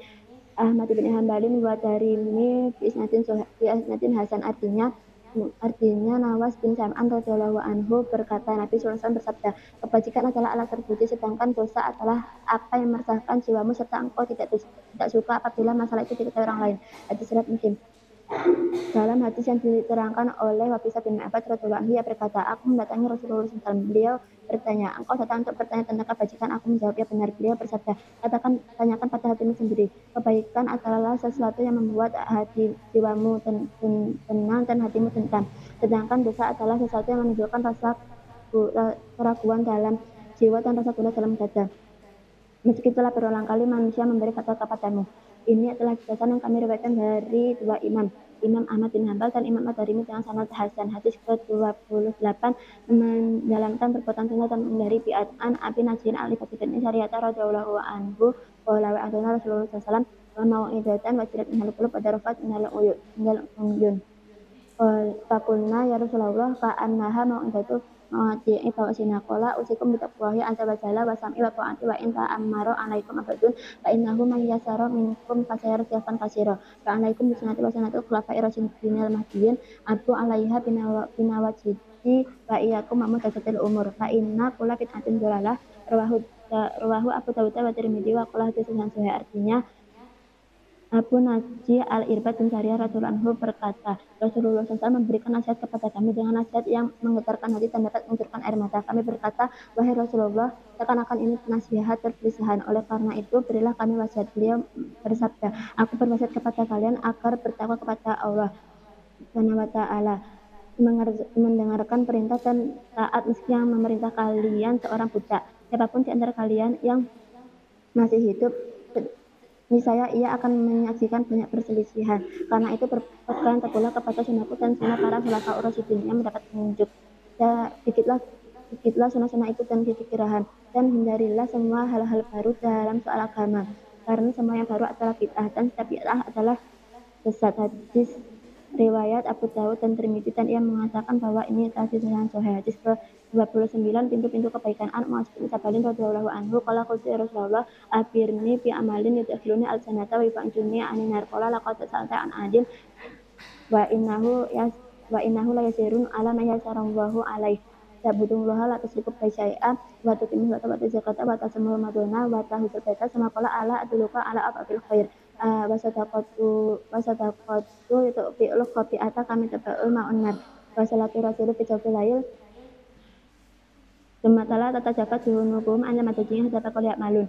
Ahmad bin Hanbalin wa Darimi fi isnadin hasan. Artinya Nawas bin Sam'an radhiyallahu anhu berkata, Nabi sallallahu alaihi wasallam bersabda, kebajikan adalah alat terpuji, sedangkan dosa adalah apa yang meresahkan jiwamu serta engkau tidak suka apabila masalah itu diketahui orang lain. Hadis riwayat Muslim. Dalam hadis yang diterangkan oleh Wabisa bin Ma'bad radhiyallahu anhu, ia berkata, aku mendatangi Rasulullah SAW. Beliau bertanya, engkau datang untuk bertanya tentang kebajikan? Aku menjawab, ya benar. Beliau bersabda, tanyakan pada hatimu sendiri. Kebaikan adalah sesuatu yang membuat hati jiwamu tenang dan hatimu tentram. Sedangkan dosa adalah sesuatu yang menimbulkan rasa keraguan dalam jiwa dan rasa gundah dalam dada. Meski telah berulang kali manusia memberi fatwa kepadamu. Ini adalah kisasan yang kami riwayatkan dari dua imam, Imam Ahmad bin Hanbal dan Imam Ad-Darimi dengan sanad hasan. Hadis ke-28 menjalankan perbuatan sunnah dan menghindari biat. An Abi Najin al-Fatih bin Syariata radhiyallahu anhu qala wa adana Rasulullah sallallahu alaihi wasallam wa mau'idatan wa jirat minal qulub wa darafat minal uyun. Fakulna ya Rasulullah ka'annaha mau'idatu mawadi'i fawasina qala usikum bitaqwahi azza wa jalla wa sam'i wa ta'ati wa in ta'ammaro alaikum abadun fa innahu man yasara minkum fasayara silafan kasira fa alaikum bisunati wa sunati khulafai rasyidin al-mahdiyyin abu alaiha binawajidi wa iyyakum muhdatsatil umur fa inna kulla bid'atin dhalalah. Rawahu Abu Dawud wa Tirmidzi wa qala hadisun sahih. Artinya Abu Najih al-Irbad bin Sariyah radhiyallahu anhu berkata, Rasulullah SAW memberikan nasihat kepada kami dengan nasihat yang menggetarkan hati dan dapat mengucurkan air mata. Kami berkata, wahai Rasulullah, seakan-akan ini nasihat perselisihan. Oleh karena itu, berilah kami wasiat. Beliau bersabda, aku berwasiat kepada kalian agar bertakwa kepada Allah. Subhanahu wa taala, mendengarkan perintah dan taat meski yang memerintah kalian seorang budak. Siapapun di antara kalian yang masih hidup, niscaya ia akan menyaksikan banyak perselisihan. Karena itu berpegang teguhlah kepada sunnahku dan sunnah para khulafaur rasyidin yang mendapat petunjuk. Ya, dikitlah sunnah-sunnah itu dan kekirahan, dan hindarilah semua hal-hal baru dalam soal agama. Karena semua yang baru adalah bid'ah dan setiap bid'ah adalah sesat. Hadis riwayat Abu Dawud dan Tirmidzi, dan ia mengatakan bahwa ini hadis yang sahih. Hadis ke-29, pintu-pintu kebaikan. An Mu'adz bin Jabalin radhiyallahu anhu qala qultu ya Rasulullah abirni fi amalin yudkhiluni al-jannata wa yu'jirni anin nar. Qala laqad sa'alta an adil wa innahu la yasirun ala ma yasarallahu alaih. Ta'budullaha la tusyriku bihi syai'an wa tuqimu wa zakata wa tasmu madona wa tahujul baita sama qala ala adluka ala ababil khair. Wasadaqatu itu fi'ul khabi'ata kami taba'ul ma'unnar wasalatu rasulu fi jawfil lail Sumatala tata jagat junukum anya matajinya dapat kuliah malun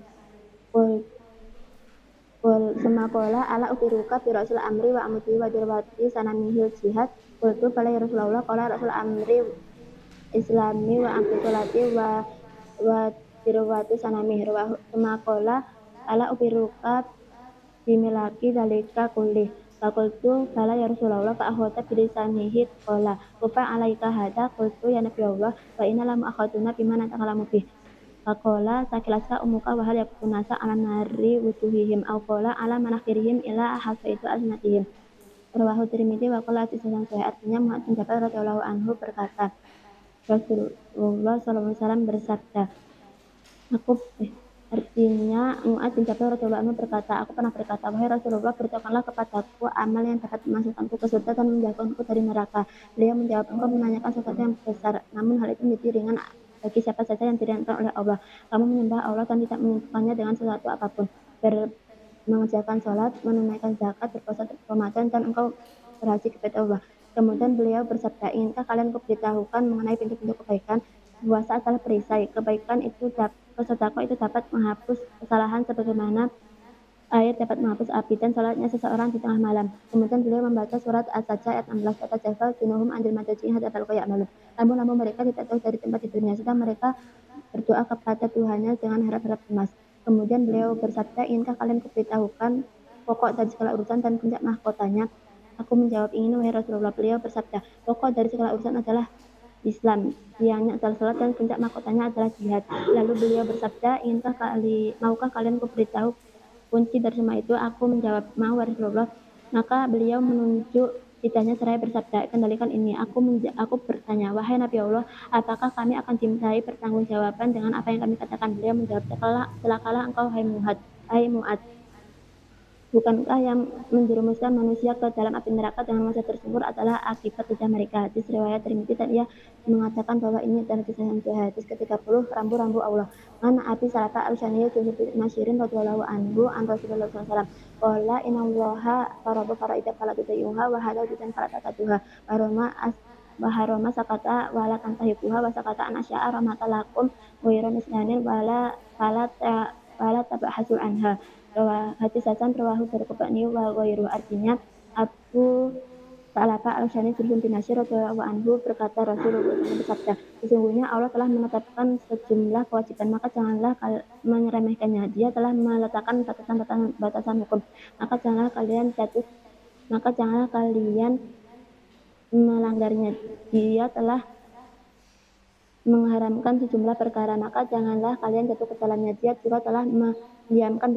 semakola ala ufiruka fi rasul amri wa amudi wa dirwati sanamihil jihad kultu pala ya Rasulullah qala rasul amri islami wa amritulati wa dirwati sanamihir wa semakola ala ufiruka bimilaki dalika kulih. Fakultu bala ya Rasulullah fa akhwata bilisanihi qala ufa alaika hada qultu ya Nabi Allah wa inna lam akhaduna bima natakalamu bih. Faqala sakilasa umuka wa hal yakunasa ala nari wujuhihim aw qala ala manakhirihim ila hasaitu asnatihim. Rawahu Tirmidzi wa qala hadisan sahih. Artinya Mu'adz bin Jabal radhiyallahu anhu berkata, Rasulullah sallallahu alaihi wasallam bersabda, Artinya Mu'adz bin Jabal radhiyallahu anhu berkata, aku pernah berkata, wahai Rasulullah, beritahukanlah kepadaku amal yang dapat memasukkanku ke surga dan menjauhkanku dari neraka. Beliau menjawab, engkau menanyakan sesuatu yang besar, namun hal itu menjadi ringan bagi siapa saja yang diringankan oleh Allah. Kamu menyembah Allah dan tidak menyentuhkannya dengan sesuatu apapun. Mengerjakan sholat, menunaikan zakat, berpuasa Ramadan, dan engkau berhaji kepada Allah. Kemudian beliau bersabda, ingatkah kalian kuberitahukan mengenai pintu-pintu kebaikan? Puasa adalah perisai. Kebaikan itu sedekah itu dapat menghapus kesalahan sebagaimana air dapat menghapus api, dan salatnya seseorang di tengah malam. Kemudian beliau membaca surat As-Sajdah ayat 16, kata Jafal junuhum anjil madaji'in hadapal qayak malum. Namun mereka tidak tahu dari tempat tidurnya, sedang mereka berdoa kepada Tuhannya dengan harap-harap emas. Kemudian beliau bersabda, ingatkah kalian kuberitahukan pokok dari segala urusan dan puncak mahkotanya? Aku menjawab, ingin wahai Rasulullah. Beliau bersabda, pokok dari segala urusan adalah Islam, tiangnya adalah salat, dan puncak mahkotanya adalah jihad. Lalu beliau bersabda, maukah kalian kuberitahu kunci dari semua itu? Aku menjawab, mau Rasulullah. Maka beliau menunjuk lidahnya seraya bersabda, kendalikan ini. Aku bertanya, wahai Nabi Allah, apakah kami akan dimintai pertanggungjawaban dengan apa yang kami katakan? Beliau menjawab, celakalah engkau hai Mu'adz. Bukankah yang menjerumuskan manusia ke dalam api neraka dengan masa tersebut adalah akibat lidah mereka? Hadis riwayat Tirmidzi, dan ia mengatakan bahwa ini adalah hadis yang sahih. Hadis ke-30, rambu-rambu Allah. An Abi Salafah al-Syaniyi Jundub bin Masyirin radhiyallahu anhu an Rasulullah sallallahu alaihi wasallam qala innallaha farada faraidah fala tudayuha wa halal bidan fala tataduha wa harama sakata wa la tantahiquha wa sakata an asya'a rahmatalakum wa iran isnanin wala fala tabahasul anha. Hadis Hasan rawahu Darqutni wa ghairuhu. Artinya Abu Salafah al-Syani bin Nasir radhiyallahu anhu berkata, Rasulullah bersabda, sesungguhnya Allah telah menetapkan sejumlah kewajiban, maka janganlah meremehkannya. Dia telah meletakkan batasan hukum, maka janganlah kalian melanggarnya. Dia telah mengharamkan sejumlah perkara, maka janganlah kalian jatuh ke dalamnya. Dia juga telah mendiamkan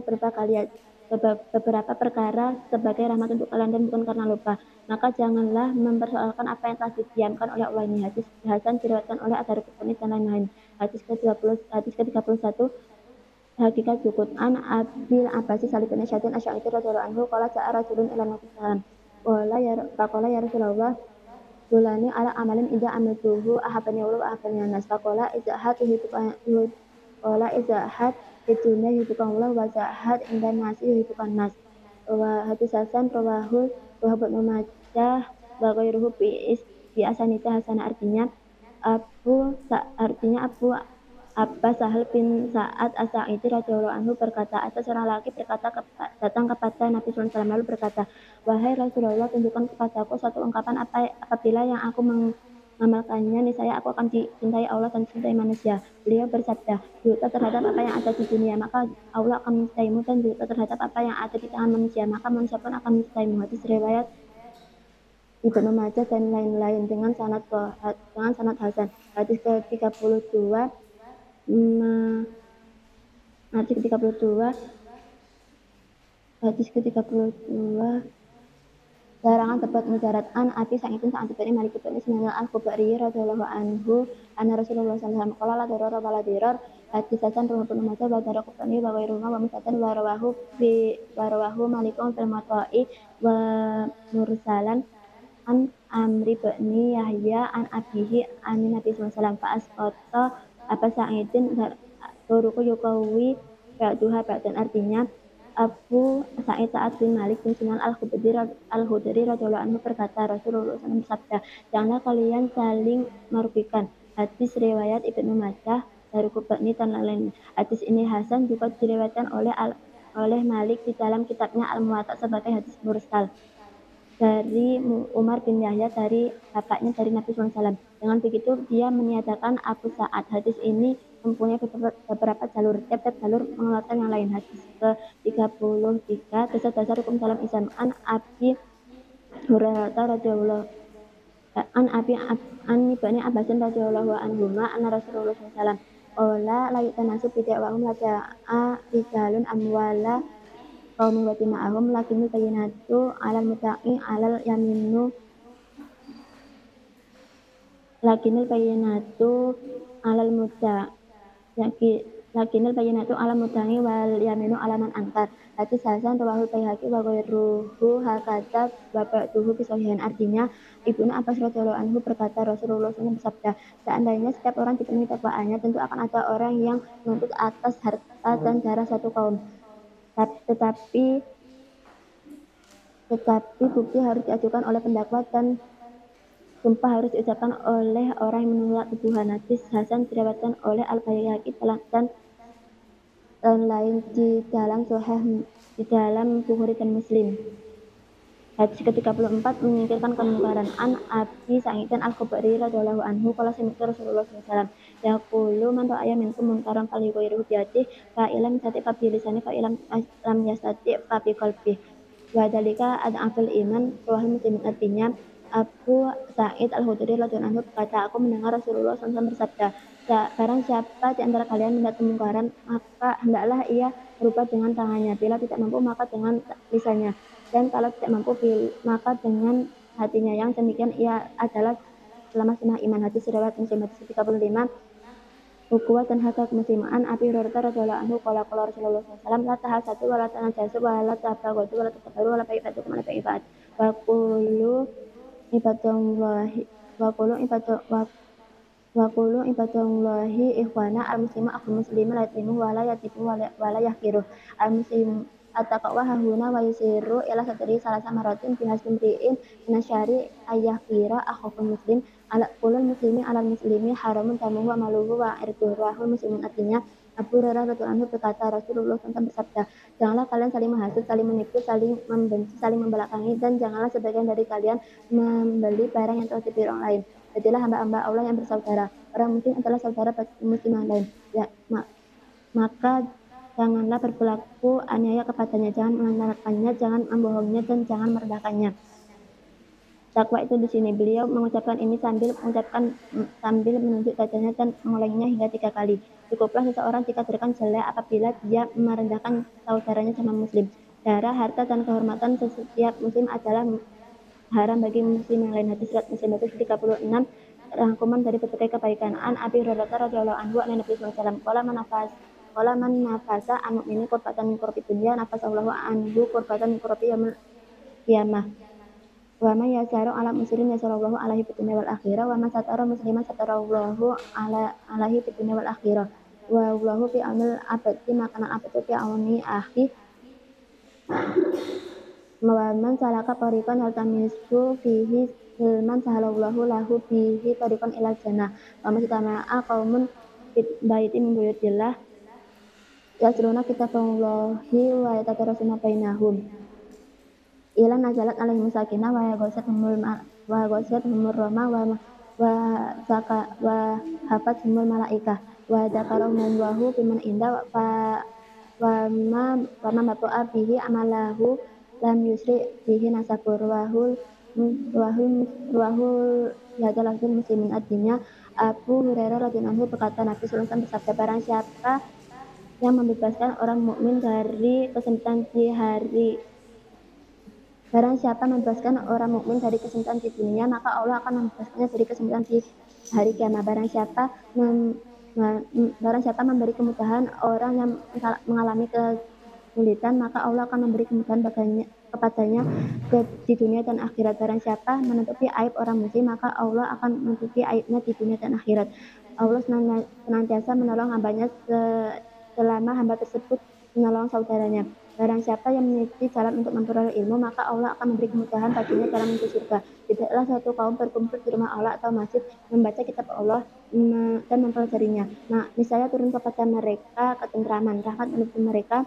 beberapa perkara sebagai rahmat untuk kalian dan bukan karena lupa, maka janganlah mempersoalkan apa yang telah didiamkan oleh Allah. Ini hadis Hasan diriwayatkan oleh Ad-Darqutni dan lain-lain. Hadis ke-31, hakikat sukut. An Abil Abbasi Salih bin Syaitan Asy'ari radhiyallahu anhu qala ja'a rajulun ila Nabi qala ya Rasulullah Bulani ala amalin idza amiltuhu ahabani Allah wa ahabani nas. Faqala izahad itunya yubukan Allah wa zahad indan nasi yubukan nas. Wa hadis Hasan rawahul Wahab bin Majah wa ghairuhu bi asanita hasanah. Artinya Abu Abbas Sahal bin Sa'ad As-Sa'idi radhiyallahu anhu berkata, ada seorang laki datang kepada Nabi SAW lalu berkata, wahai Rasulullah, tunjukkan kepadaku suatu ungkapan apabila yang aku mengamalkannya, niscaya aku akan dicintai Allah dan dicintai manusia. Beliau bersabda, juta terhadap apa yang ada di dunia, maka Allah akan mencintaimu, dan juta terhadap apa yang ada di tangan manusia, maka manusia pun akan mencintaimu. Hadis riwayat Ibnu Majah dan lain-lain dengan sanad hasan. Hadis ke-32 hadis ke-32 hadis ke-32 larangan berbuat mudarat. An Abi Sa'idin Sa'ad bin Malik bin Sinan Al-Khubari radhiyallahu anhu anna Rasulullah sallallahu alaihi wasallam qala la darara wa la dirar. Hadis hasan rawahu Ibnu Majah wa Daraqutni wa ghairuhuma wa Musnad wa rawahu Malikun fil Mata'i wa mursalan an Amri bin Yahya an abihi an Nabi sallallahu alaihi wasallam fa asqata Aba Sa'idin turuku yukawi ba'duha ba'dan, artinya Abu Sa'id bin Malik bin Sinan Al-Khudri radhiyallahu anhu berkata, Rasulullah SAW bersabda, janganlah kalian saling merugikan. Hadis riwayat Ibnu Majah, Daraqutni dan lain-lain. Hadis ini hasan juga diriwayatkan oleh Malik di dalam kitabnya Al-Muwatta sebagai hadis mursal dari Umar bin Yahya dari bapaknya dari Nabi SAW. Dengan begitu dia meniadakan Abu Sa'ad. Hadis ini mempunyai beberapa jalur. Tiap-tiap jalur mengeluarkan yang lain. Hadis ke-33 dasar-dasar hukum dalam Islam. An Abi Hurairah radhiyallahu an Ibni Abbasin radhiyallahu anhuma anna Rasulullah SAW qala la yutanasu bid'ahum la ja'a rijalun amwala kaum wa tima'ahum lakinul bayyinatu alal muta'i alal yaminu lakinul bayyinatu alal muta lakinul bayyinatu alal muta'i wal yaminu alaman angkar. Hadis hasan rawahu Baihaqi wa ghairuhu hakadza wa ba'duhu bi sahihain. Artinya Ibnu Abbas radhiyallahu anhu berkata, Rasulullah SAW bersabda, seandainya setiap orang dipenuhi takwaannya, tentu akan ada orang yang menuntut atas harta dan darah satu kaum. Tetapi bukti harus diajukan oleh pendakwa dan sumpah harus diucapkan oleh orang yang menolak tuduhan. Hadis hasan diriwayatkan oleh Al-Baihaqi dan lain di dalam Bukhari dan Muslim. Hadis ke-34 menyingkirkan kemungkaran. An Abi Sa'idin Al-Khudri radhiyallahu anhu qala sami'tu Rasulullah sallallahu alaihi wasallam yaqulu man ra'a minkum munkaran falyughayyirhu bi yadihi fa illam yastati' fa bi lisanihi fa illam lam yastati' fa bi qalbihi wa dzalika ad'aful iman. Rawahu Muslim. Artinya Abu Sa'id Al-Khudri radhiyallahu anhu berkata, aku mendengar Rasulullah SAW bersabda, barang siapa di antara kalian melihat kemungkaran, maka hendaklah ia berubah dengan tangannya, bila tidak mampu maka dengan lisannya, dan kalau tidak mampu maka dengan hatinya. Yang demikian ia adalah selama setengah iman. Hadis riwayat Muslim. Hadis 35 Ukuwah dan hak musliman Abi Hurairah radhiyallahu anhu qala Rasulullah SAW la tahasadu wa la tanajasu wa la tabaghadu wa la tatabaru wa la bai'atukum wa la bai'at wa qulu ibadallahi wa qulu ibadallahi ikhwana al-muslimu akhul muslimu la yatimu wa la yatimu wa la yahkiru al-muslim at-taqwa hahuna wa yusiru ila sadri salasa maratin fi hasbimri'in minasyari ayyahkira akhul muslim ala qulul muslimi alal muslimi haramun tamuhu wa maluhu wa irduhu. Rahul muslimin. Artinya Abu Hurairah radhiyallahu anhu berkata, Rasulullah SAW bersabda, janganlah kalian saling menghasut, saling menipu, saling membenci, saling membelakangi, dan janganlah sebagian dari kalian membeli barang yang telah dibeli orang lain. Jadilah hamba-hamba Allah yang bersaudara. Orang muslim adalah saudara bagi muslim yang lain. Ya, maka janganlah berperilaku aniaya kepadanya, jangan mengenalkannya, jangan membohonginya, dan jangan merendahkannya. Takwa itu di sini. Beliau mengucapkan ini sambil menunjuk dadanya dan mengulangnya hingga 3 kali. Cukuplah seseorang jika berikan jelek apabila dia merendahkan saudaranya sama muslim. Darah, harta, dan kehormatan setiap muslim adalah haram bagi muslim yang lain. Hadis riwayat Muslim. Hadis 36 rangkuman dari berbagai kebaikan. An Abi Hurairah radhiyallahu anhu an Nabi sallallahu alaihi wasallam qala man nafasa an mu'minin qurbatan min qurbi dunya nafasallahu anhu qurbatan min qurbi yaumil qiyamah. Wa may yasaru ala muslimin yasarallahu alaihi fid dunya wal akhirah wa man satara musliman satarallahu alaihi fid dunya wal akhirah. Wa wallahu fi aunil abdi makanan abdi fi auni akhi wa man salaka tariqan yaltamisu fihi ilman sahalallahu lahu bihi tariqan ilal jannah. Wa masitama'a qaumun baiti min buyutillah yasluna kitaballahi wa yatadarasuna bainahum ila nazalat alaihim sakinah wa ghasyathumur rahmah wa zaka wa hafathumul malaikah wa dzakarahumullahu biman inda wa ma batu'a bihi amalahu lam yusri bihi nasabur wahul hadalah muslimin artinya Abu Hurairah radhiyallahu anhu berkata Nabi sallallahu alaihi wasallam bersabda barang siapa yang membebaskan orang mukmin dari kesempitan di hari Barang siapa membebaskan orang mukmin dari kesempitan di dunia, maka Allah akan membebaskannya dari kesempitan di hari kiamat. Barang siapa memberi kemudahan orang yang mengalami kesulitan, maka Allah akan memberi kemudahan kepadanya di dunia dan akhirat. Barang siapa menutupi aib orang muslim, maka Allah akan menutupi aibnya di dunia dan akhirat. Allah senantiasa menolong hambanya selama hamba tersebut menolong saudaranya. Barang siapa yang memiliki jalan untuk memperoleh ilmu, maka Allah akan memberi kemudahan baginya dalam menuju surga. Tidaklah satu kaum berkumpul di rumah Allah atau masjid membaca kitab Allah dan mempelajarinya. Nah, misalnya turun kepada mereka ketentraman, rahmat menuju mereka.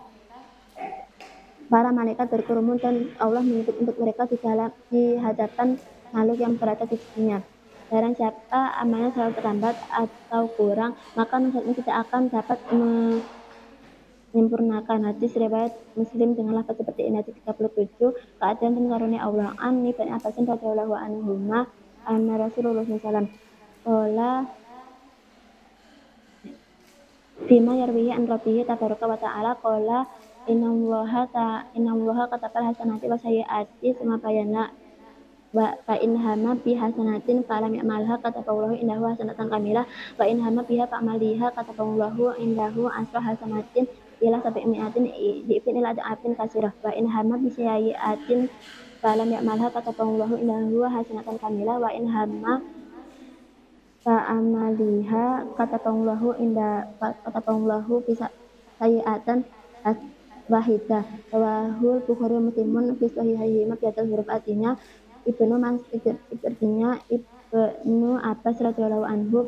Para malaikat berkerumun dan Allah menuntut untuk mereka di hadapan makhluk yang berada di sisinya. Barang siapa amalnya selalu terlambat atau kurang, maka nasihatnya tidak akan dapat menyempurnakan. Hadis riwayat Muslim dengan lafaz seperti ini. Hadis 37 keadaan dan karunia Allah an Ibnu Abbasin radhiyallahu anhuma anna Rasulullah SAW qala fima yarwihi an rabbihi tabaraka wa ta'ala qala innallaha katabal hasanati wa sayyiati summa bayana wa in hama bi hasanatin falam ya'malha kataballahu indahu hasanatan kamilah wa in hama biha fa'maliha kataballahu indahu asra hasanatin ila sabi'mi'atin di'fin ila ad'afin kasirah wa in hama bi sayyi'atin falam ya'malha kataballahu indahu hasanatan kamilah wa in hama fa'amaliha kataballahu bisa sayyi'atan wahidah. Rawahul Bukhari Muslimun fi sahihaihima bi huruf artinya Ibnu Abbas radhiyallahu anhu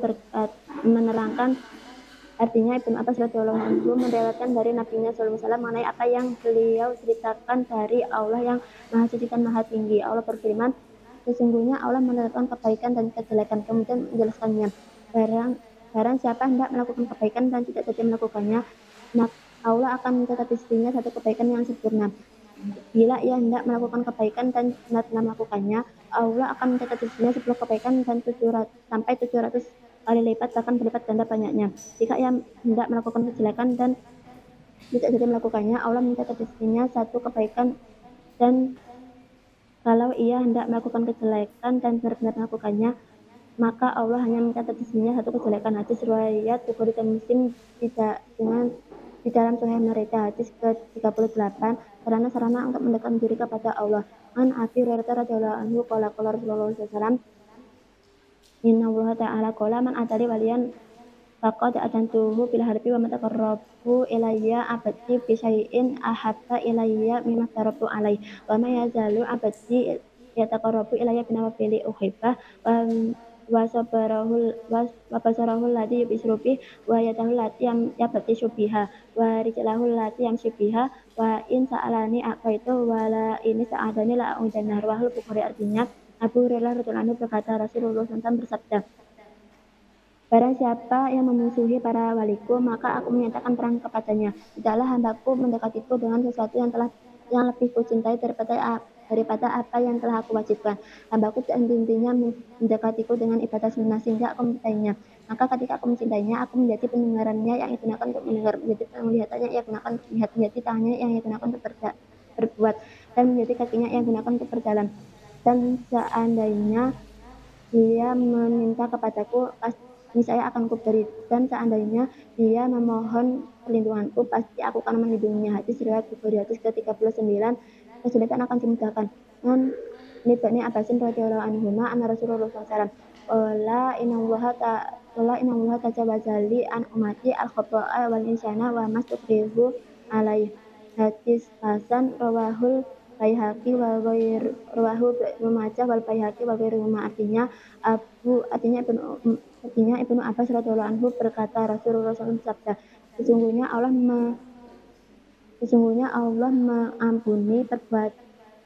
menerangkan artinya Ibnu Abbas radhiyallahu anhu meriwayatkan dari Nabi-Nya sallallahu alaihi wasallam mengenai apa yang beliau ceritakan dari Allah yang Maha Suci dan Maha Tinggi. Allah berfirman, sesungguhnya Allah menetapkan kebaikan dan kejelekan, kemudian menjelaskannya. Barang siapa hendak melakukan kebaikan dan tidak saja melakukannya, maka Allah akan mencatat di sisinya satu kebaikan yang sempurna. Bila ia hendak melakukan kebaikan dan tidak melakukannya, Allah akan mencatat di sisinya 10 kebaikan dan 700 kali lipat, bahkan berlipat ganda banyaknya. Jika ia hendak melakukan kejelekan dan tidak saja melakukannya, Allah mencatat di sisinya satu kebaikan, dan kalau ia hendak melakukan kejelekan dan benar-benar melakukannya, maka Allah hanya mencatat di sisinya satu kejelekan. Hadis riwayat Bukhari dan Muslim di dalam Sahih mereka. Hadis ke-38 sarana untuk mendekatkan diri kepada Allah. An Abi Hurairah radhiyallahu anhu qala Rasulullah sallallahu alaihi wasallam innallaha ta'ala qala man atali waliyan faqad adantuhu bil harbi wa mataqarrabu ilayya abadi bi syai'in ahabba ilayya mimma tarabtu alaihi wa ma yazalu abadi yataqarrabu ilayya bin nawafili uhibbah wa basarahul ladhi yubisrubi wa yadahul ladhi yabati syubiha wa rijlahul ladhi yamshibiha wa in sa'alani aqaitu wa la ini sa'adani la a'udanna. Rawahul Bukhari. Artinya Abu Hurairah radhiyallahu anhu berkata Rasulullah SAW bersabda, barang siapa yang memusuhi para waliku, maka aku menyatakan perang kepadanya. Tidaklah hambaku mendekatiku dengan sesuatu yang lebih kucintai daripada apa yang telah aku wajibkan. Hambaku intinya mendekatiku dengan ibadah sunnah sehingga aku mencintainya. Maka ketika aku mencintainya, aku menjadi pendengarannya yang digunakan untuk mendengar, menjadi penglihatannya yang digunakan untuk melihat, menjadi tangannya yang digunakan untuk berbuat, dan menjadi kakinya yang digunakan untuk berjalan. Dan seandainya dia meminta kepadaku, saya akan kuberi, dan seandainya dia memohon perlindunganku, pasti aku akan melindunginya. Hadis riwayat Bukhari. Hadis ke-39 kesulitan akan dimudahkan. Dan Ibnu Abbasin radhiyallahu anhuma anna Rasulullah SAW innallaha tajawaza li an ummati al-khata'a wal insana wa mastukrihu alaih. Hadis hasan rawahul Baihaqi wa rawahu Ibnu Majah wal Baihaqi wa ghairuhuma. Artinya Ibnu Artinya Ibnu Abbas radhiyallahu anhu berkata, Rasulullah SAW bersabda, sesungguhnya sesungguhnya Allah mengampuni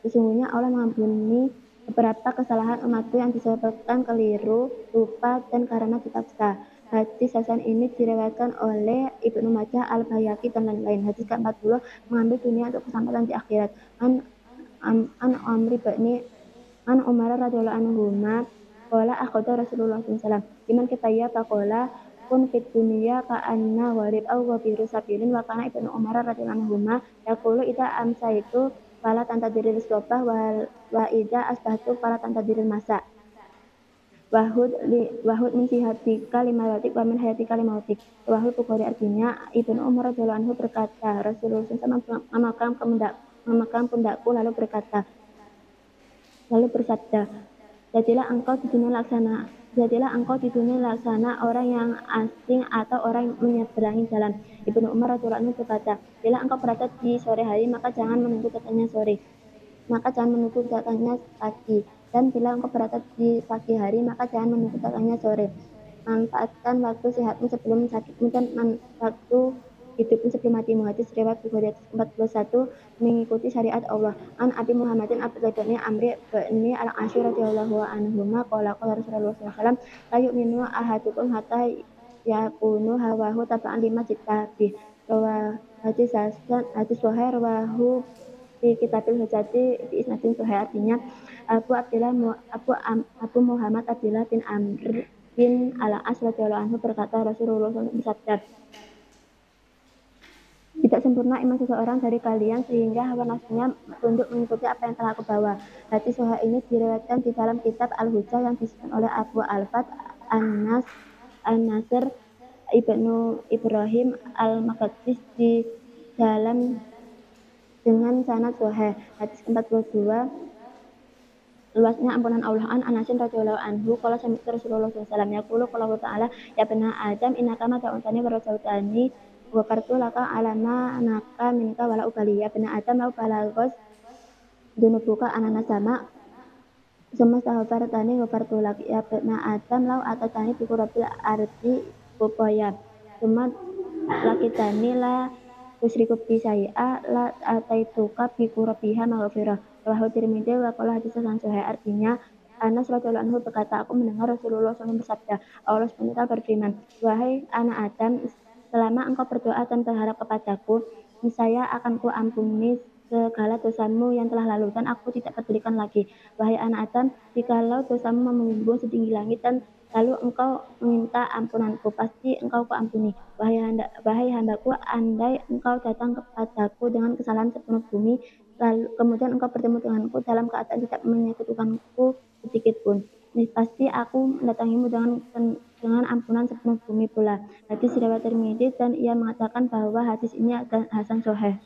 sesungguhnya Allah mengampuni beberapa kesalahan umatku yang disebabkan keliru, lupa, dan karena dipaksa. Hadis Hasan ini diriwayatkan oleh Ibnu Majah, Al-Baihaqi, dan lain-lain. Hadis ke-40 mengambil dunia untuk keselamatan di akhirat. An Amri bin An Umar radhiyallahu anhu qala akhadha Rasulullah SAW liman kitaya faqala kun fit dunya ka anna gharib aw ghabiru sabilin wa kana Ibnu Umar radhiyallahu anhu yaqulu idza amsaitu fala tantadiril sobah wa idza asbahtu fala tantadiril masa wahud min sihatika limaratik wa min hayatika limautik. Wahud Bukhari. Artinya Ibnu Umar radhiyallahu anhu berkata, Rasulullah SAW memegang pundakku lalu bersabda, jadilah engkau di dunia laksana orang yang asing atau orang yang menyeberangi jalan. Ibnu Umar radhiyallahu anhu berkata, bila engkau berada di sore hari maka jangan menunggu datangnya pagi, dan bila engkau berada di pagi hari maka jangan menunggu datangnya sore. Manfaatkan waktu sehatmu sebelum sakitmu dan waktu hidupmu sebelum matimu. Hadis riwayat Bukhari. 41 mengikuti syariat Allah. An Abi Muhammadin Abdullah bin Amri bin Al-Asyir radhiyallahu anhuma qala Rasulullah SAW la yu'minu ahadukum hatta yakunu hawahu taba'an lima jittabi. Hadis Hasan, hadis sahih rawahu di Kitabil Hujjati di isnadin sahih. Artinya Abu Muhammad Abdullah bin Amr bin Al-As radhiyallahu anhu berkata, Rasulullah SAW bersabda, tidak sempurna iman seseorang dari kalian sehingga hawa nafsunya tunduk mengikuti apa yang telah aku bawa. Hadis sahih ini diriwayatkan di dalam kitab Al-Hujjah yang disusun oleh Abu Al-Fat An-Nasir Ibnu Ibrahim Al-Maqdis di dalam dengan sanad sahih. Hadis 42 luasnya ampunan Allah. An Anasin radhiyallahu anhu qala sami'tu Rasulullah sallallahu alaihi wasallam yaqulu qala ta'ala ya bani Adam innaka ma ta'untani wa rajautani wa kartu laka alama naka minka wala ubali. Ya bani Adam lau balagos dunubuka anana sama summa sahabartani wa kartu laki. Ya bani Adam lau atatani bi qurabil ardi bupaya summa lakitani la tusriku bi syai'a la ataituka bi qurabiha maghfirah. Rawahu Tirmidzi wa qala hadis hasan sahih. Artinya Anas radhiyallahu anhu berkata, aku mendengar Rasulullah SAW bersabda, Allah SWT berfirman, wahai anak Adam, selama engkau berdoa dan berharap kepadaku, saya akan ku ampuni segala dosamu yang telah lalu dan aku tidak pedulikan lagi. Wahai anak Adam, jikalau dosamu membumbung setinggi langit dan lalu engkau meminta ampunanku, pasti engkau kuampuni. Wahai hambaku, andai engkau datang kepadaku dengan kesalahan sepenuh bumi, lalu kemudian engkau bertemu denganku dalam keadaan tidak menyekutukanku sedikit pun, pasti aku mendatangimu dengan ampunan sepenuh bumi pula. Hadis riwayat Tirmidzi dan ia mengatakan bahwa hadis ini adalah hasan sahih.